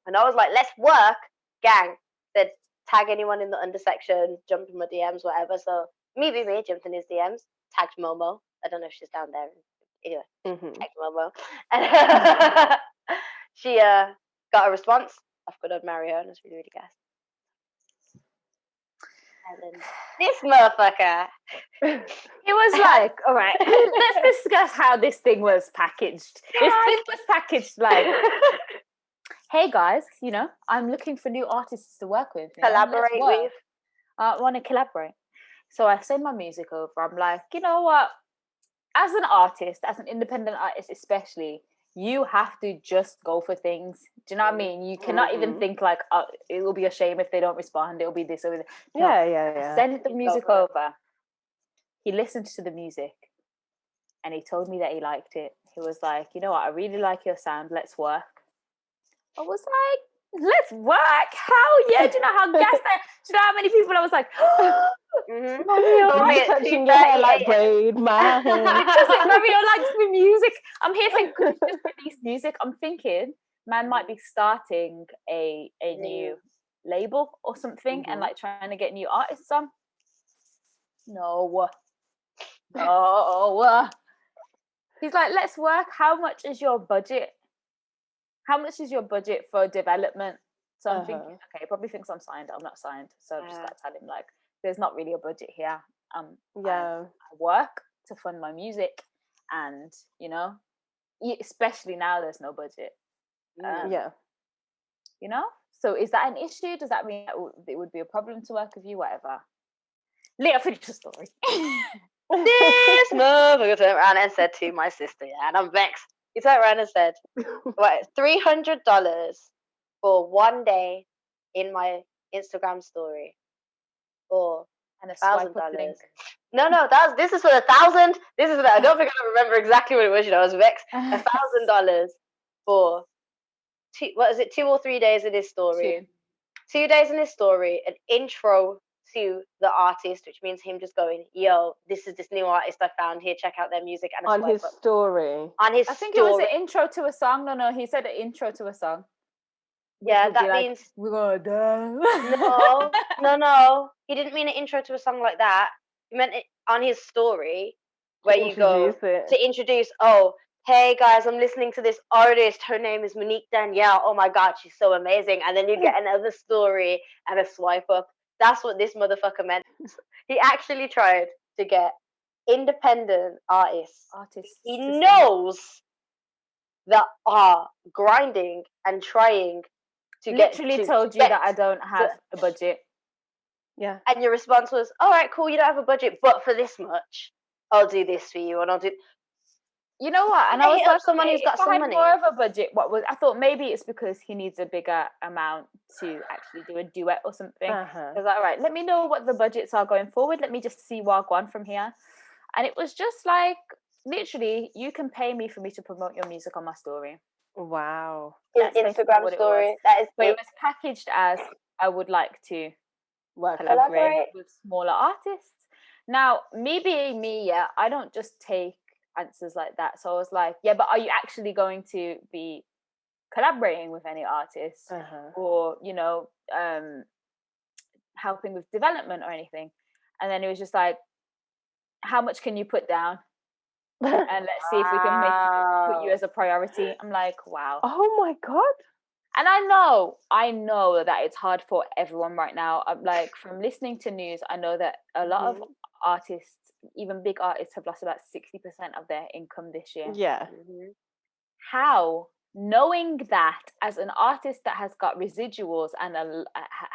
And I was like, let's work, gang. Said tag anyone in the under section, jump in my DMs, whatever. So me, jumped in his DMs, tagged Momo. I don't know if she's down there. Anyway, tagged Momo. And she got a response. I've got to marry her, and it's really, really gas. And then this motherfucker. It was like, all right, let's discuss how this thing was packaged. This thing was packaged like, hey guys, you know, I'm looking for new artists to work with. Collaborate with. I want to collaborate. So I send my music over. I'm like, you know what? As an artist, as an independent artist especially, you have to just go for things. Do you know what I mean? You cannot even think like, it will be a shame if they don't respond. It'll be this or that. No, yeah. Send the music over. He listened to the music and he told me that he liked it. He was like, you know what? I really like your sound. Let's work. I was like, let's work. Hell yeah. Do you know how gassed I? Do you know how many people I was like, Mario, I'm touching your hair like braid my hair. just like Mario likes the music. I'm here thinking, because he just released music. I'm thinking, man might be starting a new label or something and like trying to get new artists on. No. He's like, let's work. How much is your budget? How much is your budget for development? So I'm thinking, okay, he probably thinks I'm signed. I'm not signed. So I've just got to tell him, like, there's not really a budget here. I work to fund my music. And, you know, especially now there's no budget. You know? So is that an issue? Does that mean it would be a problem to work with you? Whatever. Leah, finish the story. This motherfucker turned around and said to my sister, and I'm vexed. He turned around and said, "What? $300 for one day in my Instagram story, or $1,000? No, this is for $1,000. This is for I don't think I remember exactly what it was. You know, I was vexed. $1,000 for 2 or 3 days in his story. 2 days in his story, an intro to the artist, which means him just going, yo, this is this new artist I found here, check out their music. And on his story. I think it was an intro to a song. No, he said an intro to a song. Yeah, that means we're gonna die. No. He didn't mean an intro to a song like that. He meant it on his story where you go to introduce, oh, hey guys, I'm listening to this artist. Her name is Monique Danielle. Oh my God, she's so amazing. And then you get another story and a swipe up. That's what this motherfucker meant. He actually tried to get independent artists. He knows that are grinding and trying to literally told you that I don't have a budget. Yeah. And your response was, all right, cool, you don't have a budget, but for this much, I'll do this for you and I'll do... You know what? And I was like, someone who's got some money. More of a budget. I thought maybe it's because he needs a bigger amount to actually do a duet or something. I was like, all right, let me know what the budgets are going forward. Let me just see where I'll go on from here. And it was just like, literally, you can pay me for me to promote your music on my story. Wow. Instagram story. That is. But it was packaged as I would like to collaborate with smaller artists. Now, me being me, I don't just take answers like that. So I was like, yeah, but are you actually going to be collaborating with any artists or, you know, helping with development or anything? And then it was just like, how much can you put down? And let's see if we can put you as a priority. I'm like, wow. Oh my God. And I know that it's hard for everyone right now. I'm like, from listening to news, I know that a lot of artists, even big artists, have lost about 60% of their income this year. Yeah. How, knowing that as an artist that has got residuals and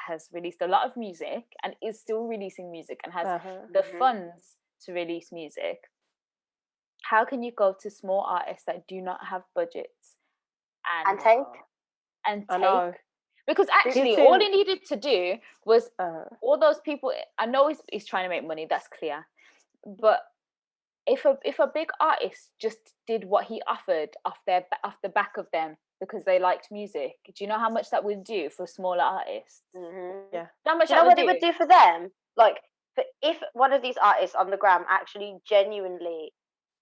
has released a lot of music and is still releasing music and has the funds to release music, how can you go to small artists that do not have budgets and take? Because actually all he needed to do was all those people. I know he's trying to make money, that's clear, but if a big artist just did what he offered off the back of them because they liked music, do you know how much that would do for smaller artists? Yeah. How much you know what it would do for them? Like, if one of these artists on the gram actually genuinely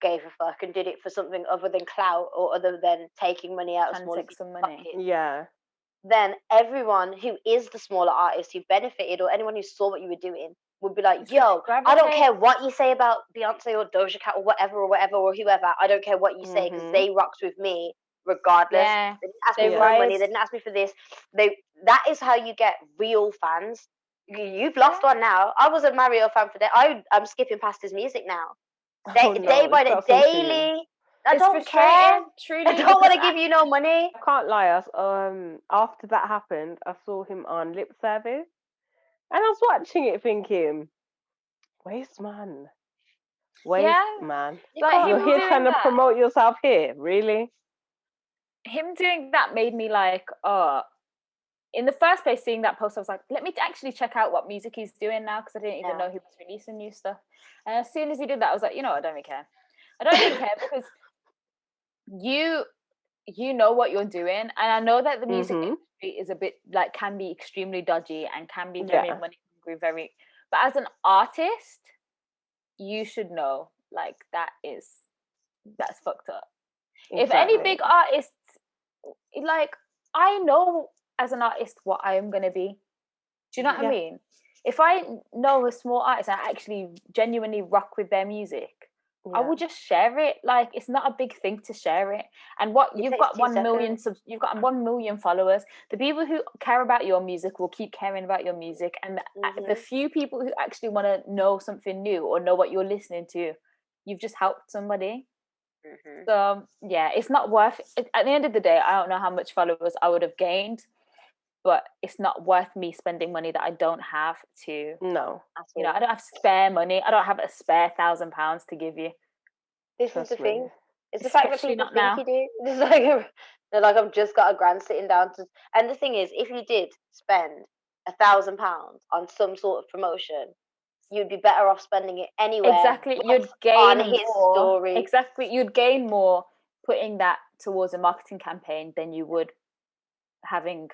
gave a fuck and did it for something other than clout or other than taking money out of smaller people's pockets, then everyone who is the smaller artist who benefited or anyone who saw what you were doing would be like, yo, I don't care what you say about Beyonce or Doja Cat or whatever or whoever. I don't care what you say because they rocked with me regardless. Yeah. They didn't ask me for my money. They didn't ask me for this. That is how you get real fans. You've lost one now. I was a Mario fan for that. I'm skipping past his music now. Day by day, daily. I don't care. Truly, I don't want to give you no money. I can't lie. After that happened, I saw him on Lip Service, and I was watching it thinking, waste man. Like, you're here trying to promote yourself here, really? Him doing that made me like, in the first place, seeing that post, I was like, let me actually check out what music he's doing now, because I didn't even know he was releasing new stuff. And as soon as he did that, I was like, you know what, I don't really care. I don't really care, because you know what you're doing, and I know that the music Mhm. industry is a bit like can be extremely dodgy and can be Yeah. very money hungry, but as an artist, you should know like that's fucked up. If any Exactly. big artists, like, I know as an artist what I am gonna be. Do you know what I Yeah. mean? If I know a small artist and I actually genuinely rock with their music, I Yeah. will just share it. Like, it's not a big thing to share it. And what It you've takes got 2 seconds. you've got 1 million followers. The people who care about your music will keep caring about your music, and the few people who actually want to know something new or know what you're listening to, you've just helped somebody. So yeah, it's not worth it. At the end of the day, I don't know how much followers I would have gained, but it's not worth me spending money that I don't have to. No. You know, I don't have spare money. I don't have a spare £1,000 to give you. This Trust is the me. thing. It's the fact that Especially people not think now. you do. It's like they're like, I've just got a grand sitting down to. And the thing is, if you did spend £1,000 on some sort of promotion, you'd be better off spending it anywhere. Exactly, you'd on gain his more. story. Exactly, you'd gain more putting that towards a marketing campaign than you would having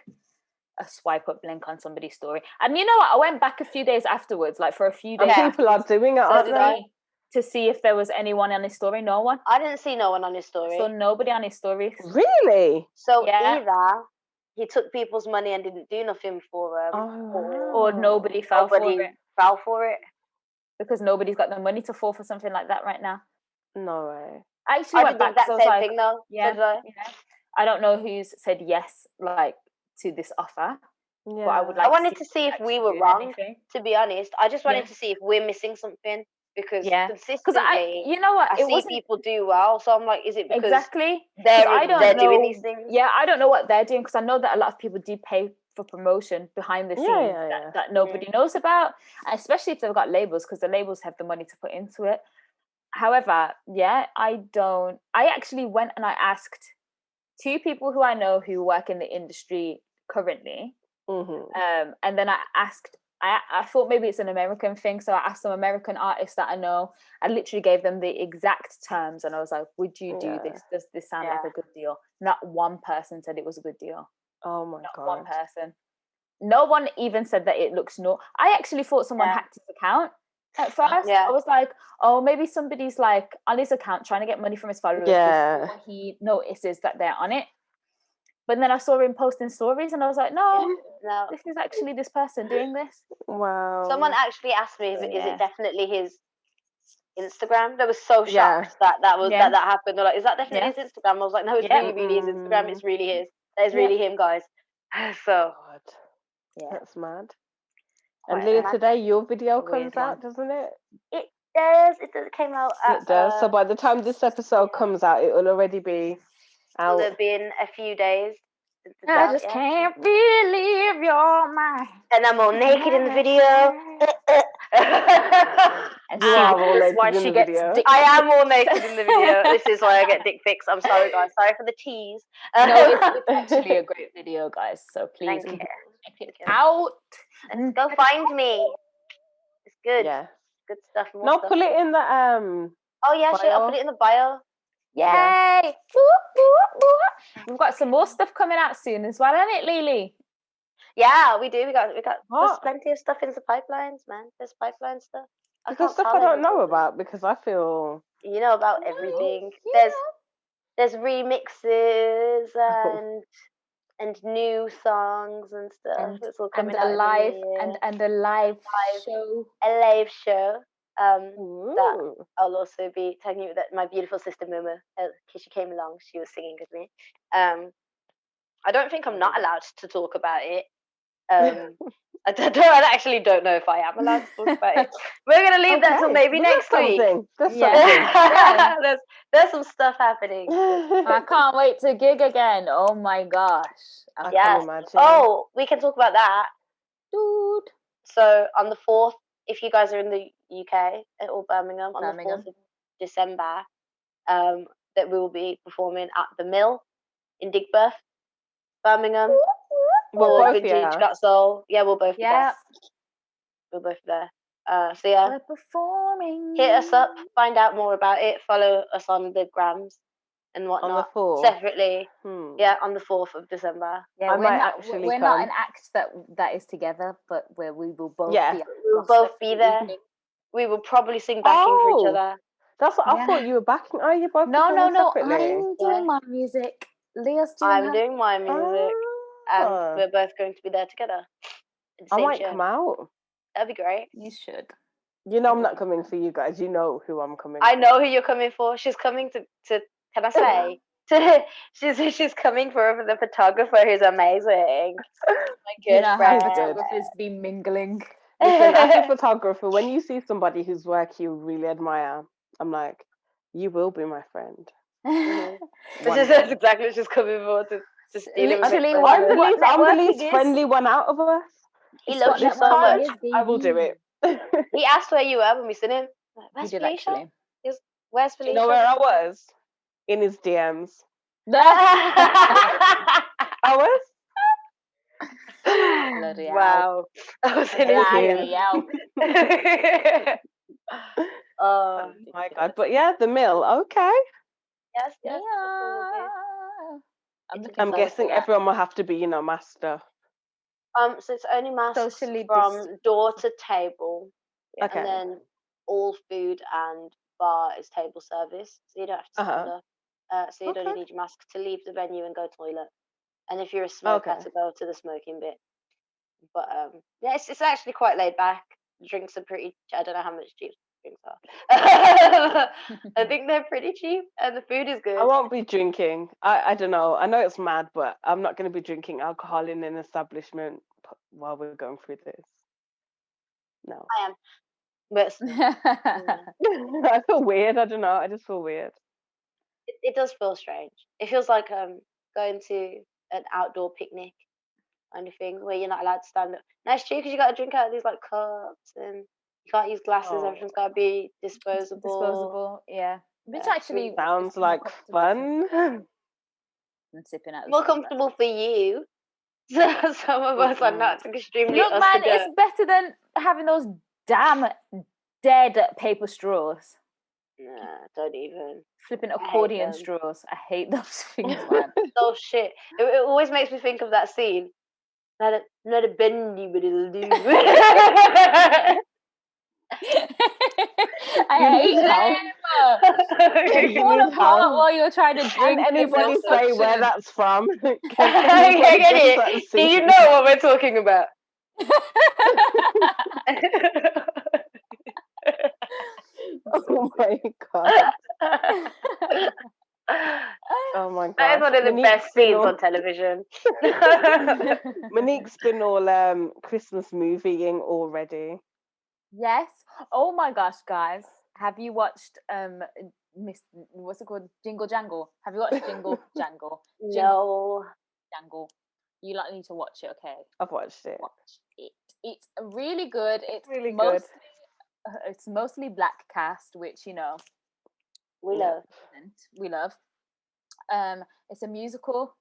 a swipe up link on somebody's story. And you know what? I went back a few days afterwards, like for a few days. And people are doing it, aren't they? To see if there was anyone on his story. No one. I didn't see no one on his story. So nobody on his stories. Really? So Yeah. either he took people's money and didn't do nothing for them, or nobody fell for it. Because nobody's got the money to fall for something like that right now. No way. I actually went back. That same thing though. Yeah, I don't know who's said yes, like, to this offer. Yeah. But I would like. I wanted to see if we were wrong. To be honest, I just wanted to see if we're missing something, because consistently, you know what, I see people do well. So I'm like, is it because they're doing these things? Yeah, I don't know what they're doing, because I know that a lot of people do pay for promotion behind the scenes that nobody knows about, especially if they've got labels, because the labels have the money to put into it. However, I actually went and I asked 2 people who I know who work in the industry currently. And then I asked, I thought maybe it's an American thing, so I asked some American artists that I know. I literally gave them the exact terms, and I was like, would you do this? Does this sound like a good deal? Not one person said it was a good deal. Oh my God. Not one person. No one even said that it looks I actually thought someone hacked his account at first. I was like, oh, maybe somebody's like on his account trying to get money from his followers before he notices that they're on it. But then I saw him posting stories, and I was like, no, this is actually this person doing this. Wow. Someone actually asked me, is it definitely his Instagram? They were so shocked that happened. They're like, is that definitely his Instagram? I was like, no, it's really his Instagram. It's really his. That is really him, guys. So that's mad. And Leah, today your video comes out, doesn't it? It does. It came out. It does. So by the time this episode comes out, it will already be out. It'll be in a few days. I just can't believe you're mine. And I'm all naked in the video. And you are all naked in the video. I am all naked in the video. This is why I get dick pics. I'm sorry, guys. Sorry for the tease. No, it's actually a great video, guys. So please check it out. And go find me. It's good. Yeah. Good stuff. No, put it in the Oh yeah, shit, I'll put it in the bio. Yay! We've got some more stuff coming out soon as well, isn't it, Lily? Yeah, we do. We got. There's plenty of stuff in the pipelines, man. There's pipeline stuff. Because stuff I don't know about, because I feel you know about everything. There's remixes and new songs and stuff. It's all coming out. And a live show. A live show. That I'll also be telling you that my beautiful sister Muma, she came along, she was singing with me. I don't think I'm not allowed to talk about it. I actually don't know if I am allowed to talk about it. We're gonna leave that till maybe next week. There's some stuff happening. I can't wait to gig again. Oh my gosh. I can imagine. Oh, we can talk about that. Dude. So on the 4th, if you guys are in the UK or Birmingham, on the 4th of December, that we will be performing at the Mill in Digbeth, Birmingham. Or Vintage Got Soul. Yeah, we'll both be there. We're both there. So yeah, we're performing. Hit us up, find out more about it, follow us on the grams, and whatnot. On the 4th? Separately. Yeah, on the 4th of December. Yeah, I might actually we're not an act that is together, but where we will both be. We'll both be there. We will probably sing backing for each other. That's what I thought you were backing. Oh, you both No. separately? I'm doing my music. Leah's doing I'm doing my music. And we're both going to be there together. I might come out. That'd be great. You should. You know I'm not coming for you guys. You know who I'm coming for. I know who you're coming for. She's coming to can I say? She's coming for the photographer who's amazing. My good friend. Photographers be mingling. Listen, as a photographer, when you see somebody whose work you really admire, I'm like, you will be my friend. That's exactly what she's coming for, to steal him. Literally, I'm the least friendly one out of us. He loves you so much. I will do it. He asked where you were when we seen him. Where's He did, Felicia? actually. Where's Felicia? You know where I was? In his DMs. I was? Wow. I was in his DMs. Oh my god. But yeah, the mill. Okay. Yes. I'm guessing everyone will have to be, masked up. So it's only masks from door to table. Okay. And then all food and bar is table service. So you don't have to stand up. So you'd only need your mask to leave the venue and go toilet. And if you're a smoker, to go to the smoking bit. But it's actually quite laid back. The drinks are pretty. I don't know how much cheap drinks are. I think they're pretty cheap, and the food is good. I won't be drinking. I don't know. I know it's mad, but I'm not going to be drinking alcohol in an establishment while we're going through this. No, I am. But I feel weird. I don't know. I just feel weird. It does feel strange. It feels like going to an outdoor picnic kind of thing where you're not allowed to stand up. That's true, because you got to drink out of these like cups, and you can't use glasses. Everything's got to be disposable. Yeah. Which actually sounds like fun. And sipping out. More comfortable for you. Some of us are not extremely. Look, man, it's better than having those damn dead paper straws. Nah, don't even. Flipping accordion straws. I hate those things, man. So shit. It always makes me think of that scene. Not a bendy, but it'll do. I hate them. You fall apart while you're trying to drink. Can anybody say where that's from? Do you know what we're talking about? Oh my god. Oh my god. That is one of the best scenes on television. Monique's been all Christmas movieing already. Yes. Oh my gosh, guys. Have you watched what's it called? Jingle Jangle? Have you watched Jingle Jangle? No. Jangle. You need to watch it, okay? I've watched it. Watch it. It's really good. It's really good. It's mostly black cast, which we love. We love. It's a musical,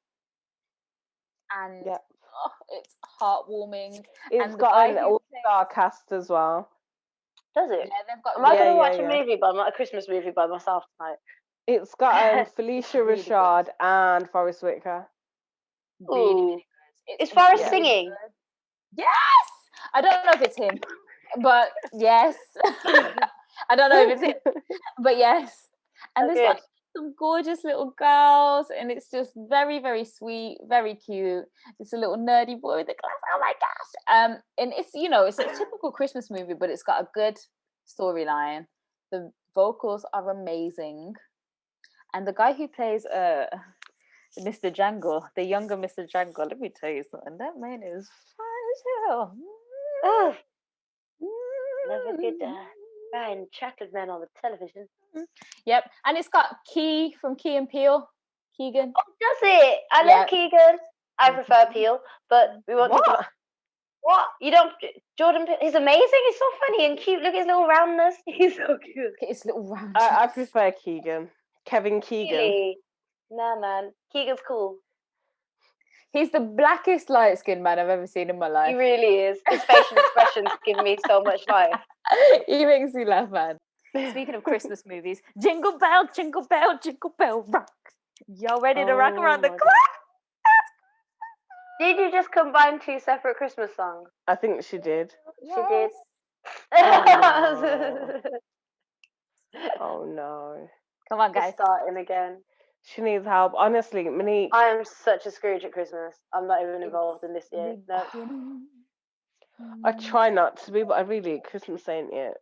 and it's heartwarming. It's got an all-star cast as well. Does it? Yeah, they've got. Am I going to watch a Christmas movie by myself tonight? It's got Felicia Rashad and Forest Whitaker. Really good. Is Forest singing? Good. Yes. I don't know if it's him, but yes. I don't know if it's him, but yes. And there's like some gorgeous little girls, and it's just very, very sweet, very cute. It's a little nerdy boy with a glass. Oh my gosh! And it's it's a typical Christmas movie, but it's got a good storyline. The vocals are amazing, and the guy who plays Mr. Jangle, the younger Mr. Jangle, let me tell you something. That man is fine as hell. Oh, never get Ryan Chocolate Man on the television. Yep, and it's got Key from Key and Peele. Keegan. Oh, does it? I love Keegan. I prefer Peele, but we won't talk about. What? You don't? Jordan Peele, he's amazing. He's so funny and cute. Look at his little roundness. He's so cute. Look at his little roundness. I prefer Keegan. Kevin Keegan. Really? Nah, man. Keegan's cool. He's the blackest light-skinned man I've ever seen in my life. He really is. His facial expressions give me so much life. He makes me laugh, man. Speaking of Christmas movies, Jingle Bell, Jingle Bell, Jingle Bell Rock. You're ready to rock around the my clock? Did you just combine 2 separate Christmas songs? I think she did. She did. Oh no. Come on, guys. Starting again. She needs help. Honestly, Monique. I am such a Scrooge at Christmas. I'm not even involved in this year. No. I try not to be, but I really Christmas ain't it.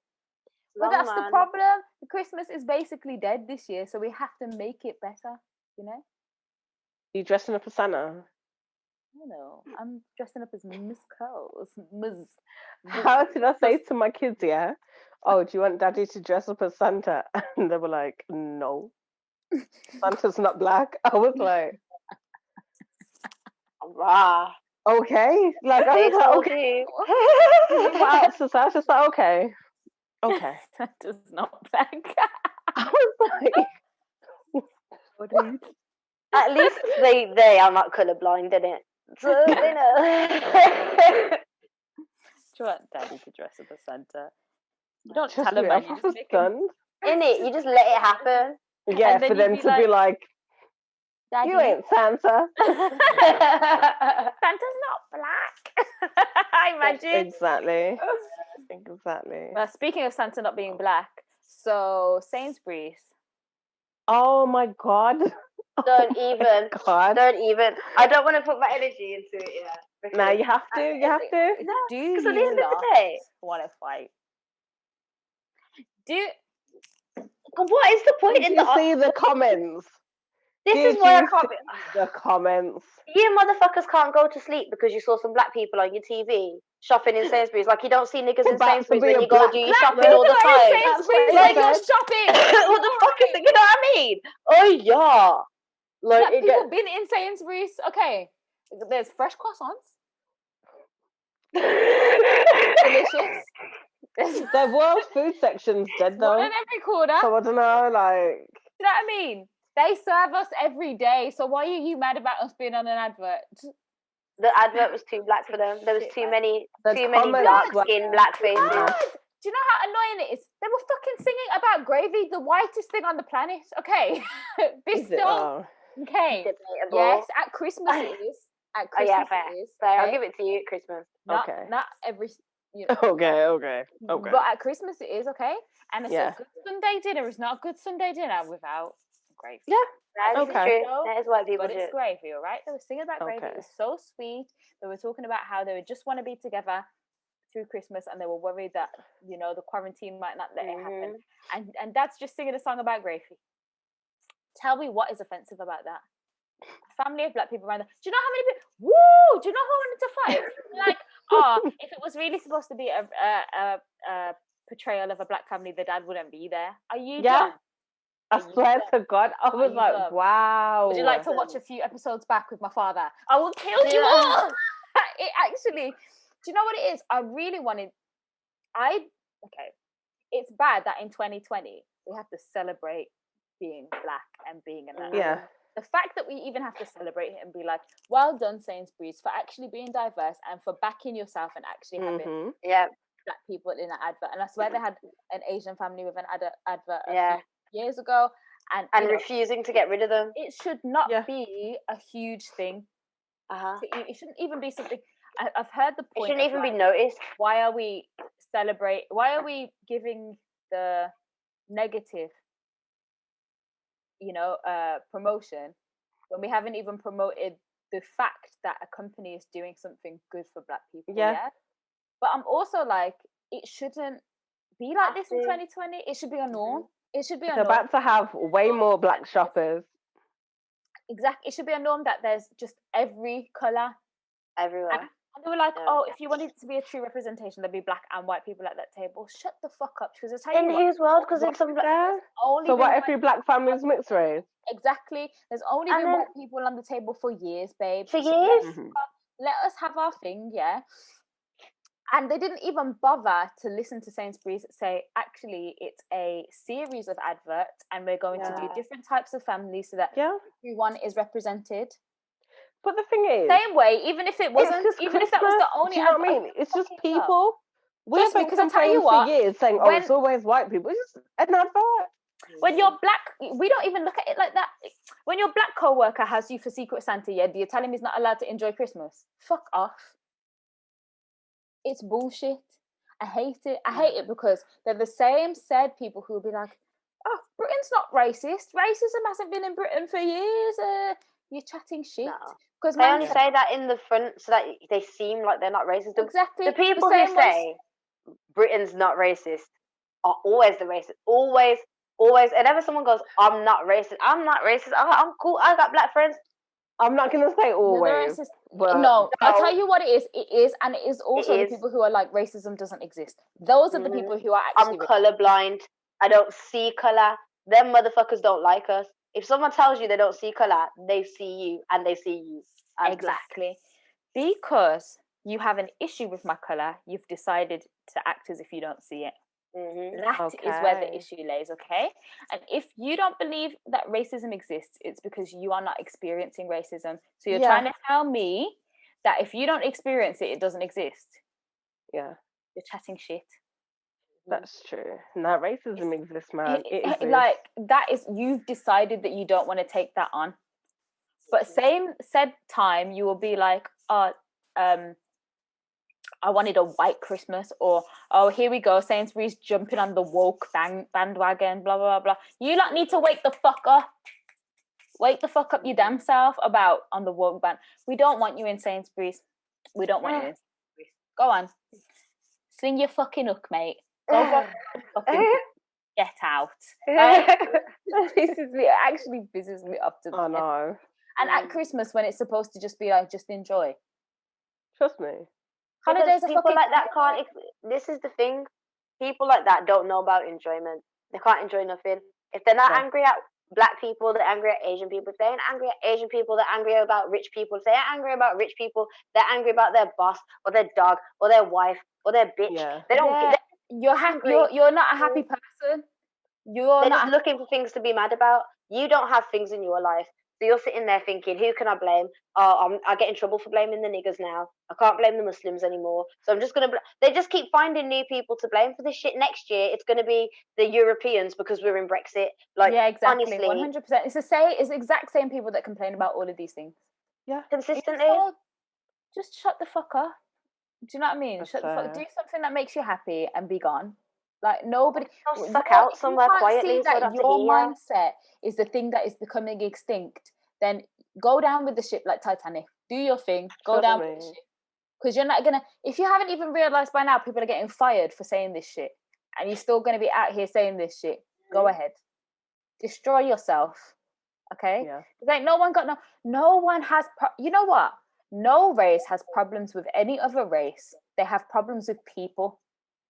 But that's the problem. Christmas is basically dead this year, so we have to make it better, you know? You dressing up as Santa? No, I'm dressing up as Miss Coles. Ms. How did I say to my kids, yeah? Oh, do you want Daddy to dress up as Santa? And they were like, no. Santa's not black. I was like, Rah. okay. Like, I was like, okay. What else is that? I was just like, okay. Okay. Santa's not black. I was like, What are you? At least they are not colourblind, innit? So they know. Do you want Daddy to dress up as Santa? You don't just tell him, me, man. I You just was make him. stunned. Innit? You just let it happen. Yeah, then for you'd them be to be like, Daddy, you ain't Santa. Santa's not black. I imagine. Exactly. Exactly. Well, speaking of Santa not being black, so Sainsbury's. Oh my God. Don't even. God. Don't even. I don't want to put my energy into it, yeah. Nah, you have to. You have to. No, Do because at the end you of not the day, want to fight? what is the point Did in you the... see the comments? This Did is why I you can't see be... the comments? You motherfuckers can't go to sleep because you saw some black people on your TV shopping in Sainsbury's. Like, you don't see niggas in About to Sainsbury's be when a you go black do your black shopping man. all the time. Sainsbury's, Like, like, you're shopping. What the fuck is... You know what I mean? Oh, yeah. Like, Black people been in Sainsbury's. Okay, there's fresh croissants. Delicious. The world food section's dead One though. in every corner. So I don't know, like... You know what I mean? They serve us every day. So why are you mad about us being on an advert? The advert was too black for them. There was too many comments dark-skinned black faces. Do you know how annoying it is? They were fucking singing about gravy, the whitest thing on the planet. Okay. This song. Okay. Debatable. Yes, at Christmas it is. At Christmas fair. it is. Fair. Okay? I'll give it to you at Christmas. Not every... You know. Okay. But at Christmas it is, okay? And it's Yeah. a good Sunday dinner is not a good Sunday dinner without gravy. Yeah. That is Okay. true. That is what people But do. it's gravy, all right? They were singing about gravy. Okay. It was so sweet. They were talking about how they would just want to be together through Christmas, and they were worried that, you know, the quarantine might not let it happen. And Dad's just singing a song about gravy. Tell me what is offensive about that? A family of black people around there. Do you know how many people? Woo! Do you know who wanted to fight? Like, if it was really supposed to be a portrayal of a black family, the dad wouldn't be there. Are you done? I swear to God, I was like, dumb? wow. Would you like to watch a few episodes back with my father? I will kill you all. It actually, do you know what it is? I really wanted. It's bad that in 2020 we have to celebrate being black and being an Yeah. The fact that we even have to celebrate it and be like, well done, Sainsbury's, for actually being diverse and for backing yourself and actually having black people in an advert. And I swear they had an Asian family with an advert a few years ago. And refusing to get rid of them. It should not be a huge thing. It shouldn't even be something. I've heard the point. It shouldn't even be noticed. Why are we giving the negative, promotion when we haven't even promoted the fact that a company is doing something good for black people? Yeah. But I'm also like, it shouldn't be like this in 2020. It should be a norm. It should be a norm. They're about to have way more black shoppers. Exactly. It should be a norm that there's just every colour everywhere. And they were like, if you wanted it to be a true representation, there'd be black and white people at that table. Shut the fuck up. Because it's in whose world? Because in some so what if your black family's mixed race? Exactly. There's only been white people on the table for years, babe. For years? Let us have our thing, yeah. And they didn't even bother to listen to Sainsbury's say, actually, it's a series of adverts and we're going to do different types of families so that everyone is represented. But the thing is... Same way, even if it wasn't, even if that was the only... Do you know what I mean? It's just people. We've been complaining for years saying, it's always white people. It's just an advert. When your black, we don't even look at it like that. When your black co-worker has you for Secret Santa, yeah, do you tell him he's not allowed to enjoy Christmas? Fuck off. It's bullshit. I hate it. I hate it because they're the same said people who will be like, oh, Britain's not racist. Racism hasn't been in Britain for years. You're chatting shit. Because they only say that in the front so that they seem like they're not racist. Exactly. The people who say Britain's not racist are always the racist. Always. Whenever someone goes, I'm not racist. I'm cool. I got black friends. I'm not going to say always. No, I'll tell you what it is. It is, and it is also the people who are like, racism doesn't exist. Those are the people who are actually... I'm colourblind. I don't see colour. Them motherfuckers don't like us. If someone tells you they don't see colour, they see you, and they see you as exactly. Black. Because you have an issue with my colour, you've decided to act as if you don't see it. That is where the issue lays, okay? And if you don't believe that racism exists, it's because you are not experiencing racism. So you're trying to tell me that if you don't experience it, it doesn't exist. Yeah. You're chatting shit. That's true. No, racism exists, man. It exists. Like, that is, you've decided that you don't want to take that on. But said time, you will be like, I wanted a white Christmas, or, oh, here we go, Sainsbury's jumping on the woke bandwagon, blah, blah, blah, blah. You lot need to wake the fuck up. Wake the fuck up, you damn self, about on the woke band. We don't want you in Sainsbury's. We don't want you in Sainsbury's. Go on. Sing your fucking hook, mate. Go fucking get out. It actually pisses me up to the end. know. And at Christmas, when it's supposed to just be like, just enjoy. Trust me. Holidays are people like that can't. This is the thing. People like that don't know about enjoyment. They can't enjoy nothing. If they're not angry at black people, they're angry at Asian people. If they ain't angry at Asian people, they're angry about rich people. If they ain't angry about rich people, they're angry about their boss or their dog or their wife or their bitch. Yeah. They don't. You're happy. You're not a happy person. They're just looking for things to be mad about. You don't have things in your life. So you're sitting there thinking, who can I blame? Oh, I get in trouble for blaming the niggers now. I can't blame the Muslims anymore. So I'm just going to... They just keep finding new people to blame for this shit. Next year, it's going to be the Europeans because we're in Brexit. Like, yeah, exactly. Honestly, 100%. It's the exact same people that complain about all of these things. Yeah. Consistently. Just shut the fuck up. Do you know what I mean? Shut the fuck. Do something that makes you happy and be gone. Like, nobody... Suck out somewhere quietly. See that your mindset is the thing that is becoming extinct, then go down with the ship like Titanic. Do your thing. Go down with the ship. Because you're not going to... If you haven't even realised by now, people are getting fired for saying this shit, and you're still going to be out here saying this shit, go ahead. Destroy yourself. Okay? Yeah. Like, no one has... you know what? No race has problems with any other race. They have problems with people.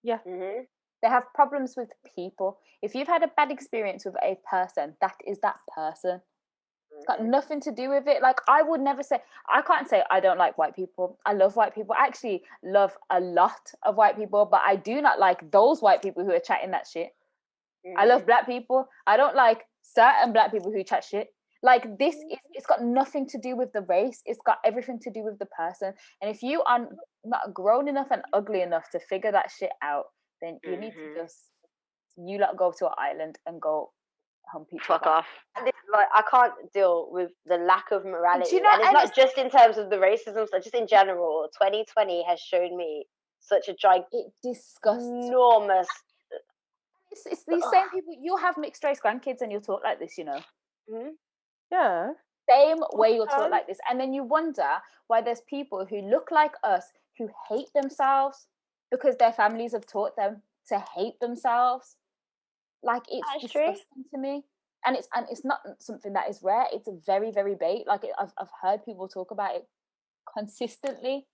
Yeah. They have problems with people. If you've had a bad experience with a person, that is that person. It's got nothing to do with it. Like, I would never say... I can't say I don't like white people. I love white people. I actually love a lot of white people, but I do not like those white people who are chatting that shit. I love black people. I don't like certain black people who chat shit. Like, it's got nothing to do with the race. It's got everything to do with the person. And if you are not grown enough and ugly enough to figure that shit out, then you need to just... You lot go to an island and go hump each other. Fuck off. Like, I can't deal with the lack of morality. Do you know, and it's not just in terms of the racism, so just in general. 2020 has shown me such a enormous... It's these same people. You'll have mixed race grandkids and you'll talk like this, you know. Yeah. Same way you'll talk like this. And then you wonder why there's people who look like us who hate themselves because their families have taught them to hate themselves. Like, it's disgusting to me. And it's not something that is rare. It's very, very bait. Like, I've heard people talk about it consistently.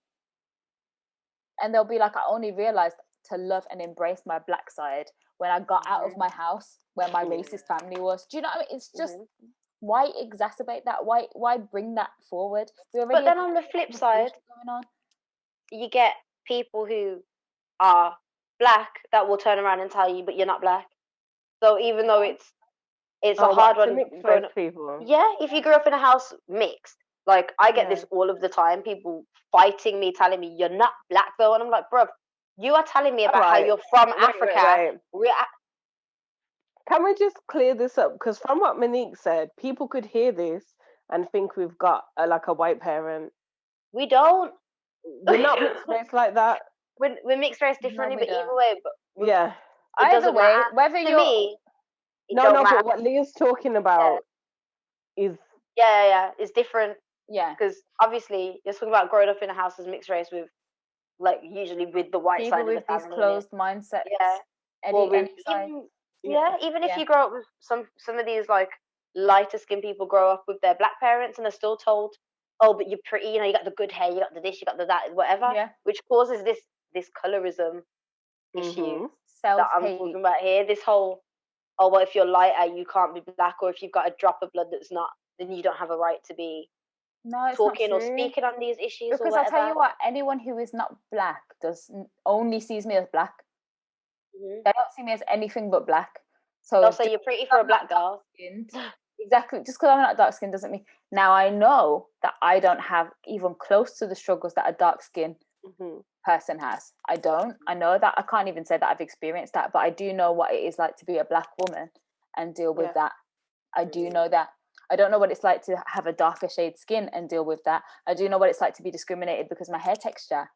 And they'll be like, I only realised to love and embrace my black side when I got out of my house where my racist family was. Do you know what I mean? It's just... Why exacerbate that? Why bring that forward? But then on the flip side, you get people who are black that will turn around and tell you, but you're not black. So even though it's a hard one. Mixed people. Yeah, if you grew up in a house mixed, like I get this all of the time. People fighting me, telling me you're not black though, and I'm like, bruv, you are telling me about how you're from Africa. Can we just clear this up? Because from what Monique said, people could hear this and think we've got like a white parent. We don't. We're not mixed race like that. We're mixed race differently, we but either don't. way, Yeah. it Either doesn't way, matter. whether To you're me, it No, don't no, matter. but what Leah's talking about is Yeah, it's different yeah, because obviously you're talking about growing up in a house as mixed race with, like, usually with the white people side of the with these family. closed mindsets. Yeah. Even if you grow up with some of these like lighter skinned people grow up with their black parents and are still told, oh, but you're pretty, you know, you got the good hair, you got the this, you got the that, whatever, which causes this colorism issue that I'm talking about here. This whole, oh, well, if you're lighter, you can't be black, or if you've got a drop of blood that's not, then you don't have a right to be talking or speaking on these issues. Because I'll tell you what, anyone who is not black only sees me as black. They don't see me as anything but black. So they'll say you're pretty for a black girl. Exactly. Just because I'm not dark skinned doesn't mean. Now I know that I don't have even close to the struggles that a dark skinned person has. I don't. I know that. I can't even say that I've experienced that, but I do know what it is like to be a black woman and deal with that. I do know that. I don't know what it's like to have a darker shade skin and deal with that. I do know what it's like to be discriminated because my hair texture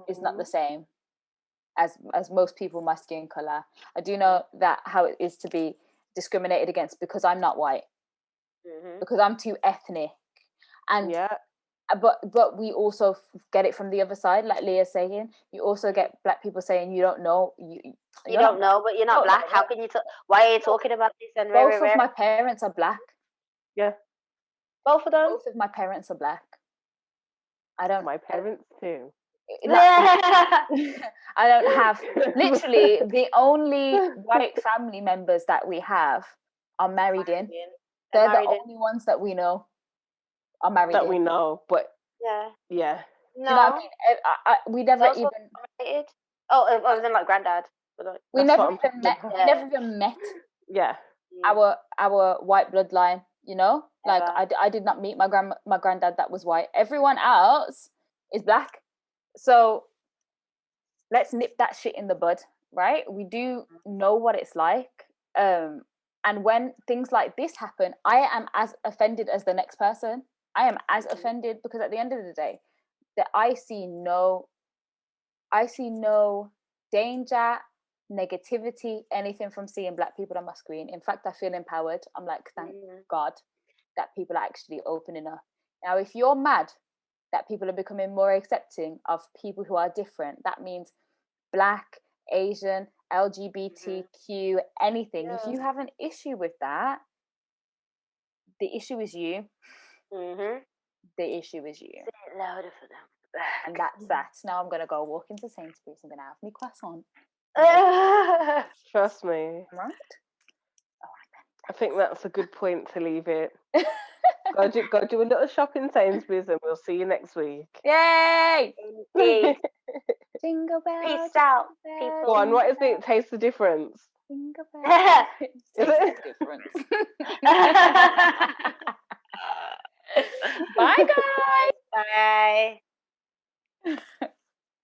is not the same as most people my skin color. I do know that how it is to be discriminated against because I'm not white, because I'm too ethnic, and but we also get it from the other side, like Leah's saying. You also get black people saying you don't know, you don't know, but you're not black. How can you? Why are you talking about this? And both of my parents are black. Yeah, both of them. Both of my parents are black. I don't. My parents too. I don't have, literally the only white family members that we have are married in. They're the only ones that we know are married in. That we know, but yeah. No. Do you know what I mean? We never even related. Oh, I was in like granddad. But like, we never even met. We never even met. Yeah. Our white bloodline. You know, like I did not meet my granddad that was white. Everyone else is black. So let's nip that shit in the bud, right? We do know what it's like. And when things like this happen, I am as offended as the next person. I am as offended because at the end of the day, that I see no danger, negativity, anything from seeing black people on my screen. In fact, I feel empowered. I'm like, thank God that people are actually opening up. Now, if you're mad that people are becoming more accepting of people who are different, that means black, Asian, LGBTQ, anything. If you have an issue with that, the issue is you. The issue is you. Say it louder for them. And that's that. Now I'm going to go walk into Sainsbury's. I'm going to have my croissant. Trust me. Right? I think that's a good point to leave it. Go do a little shop in Sainsbury's and we'll see you next week. Yay! Jingle bells. Peace out, people. Go on, what is it? Taste the difference. Jingle bells. Taste the difference. Bye, guys. Bye.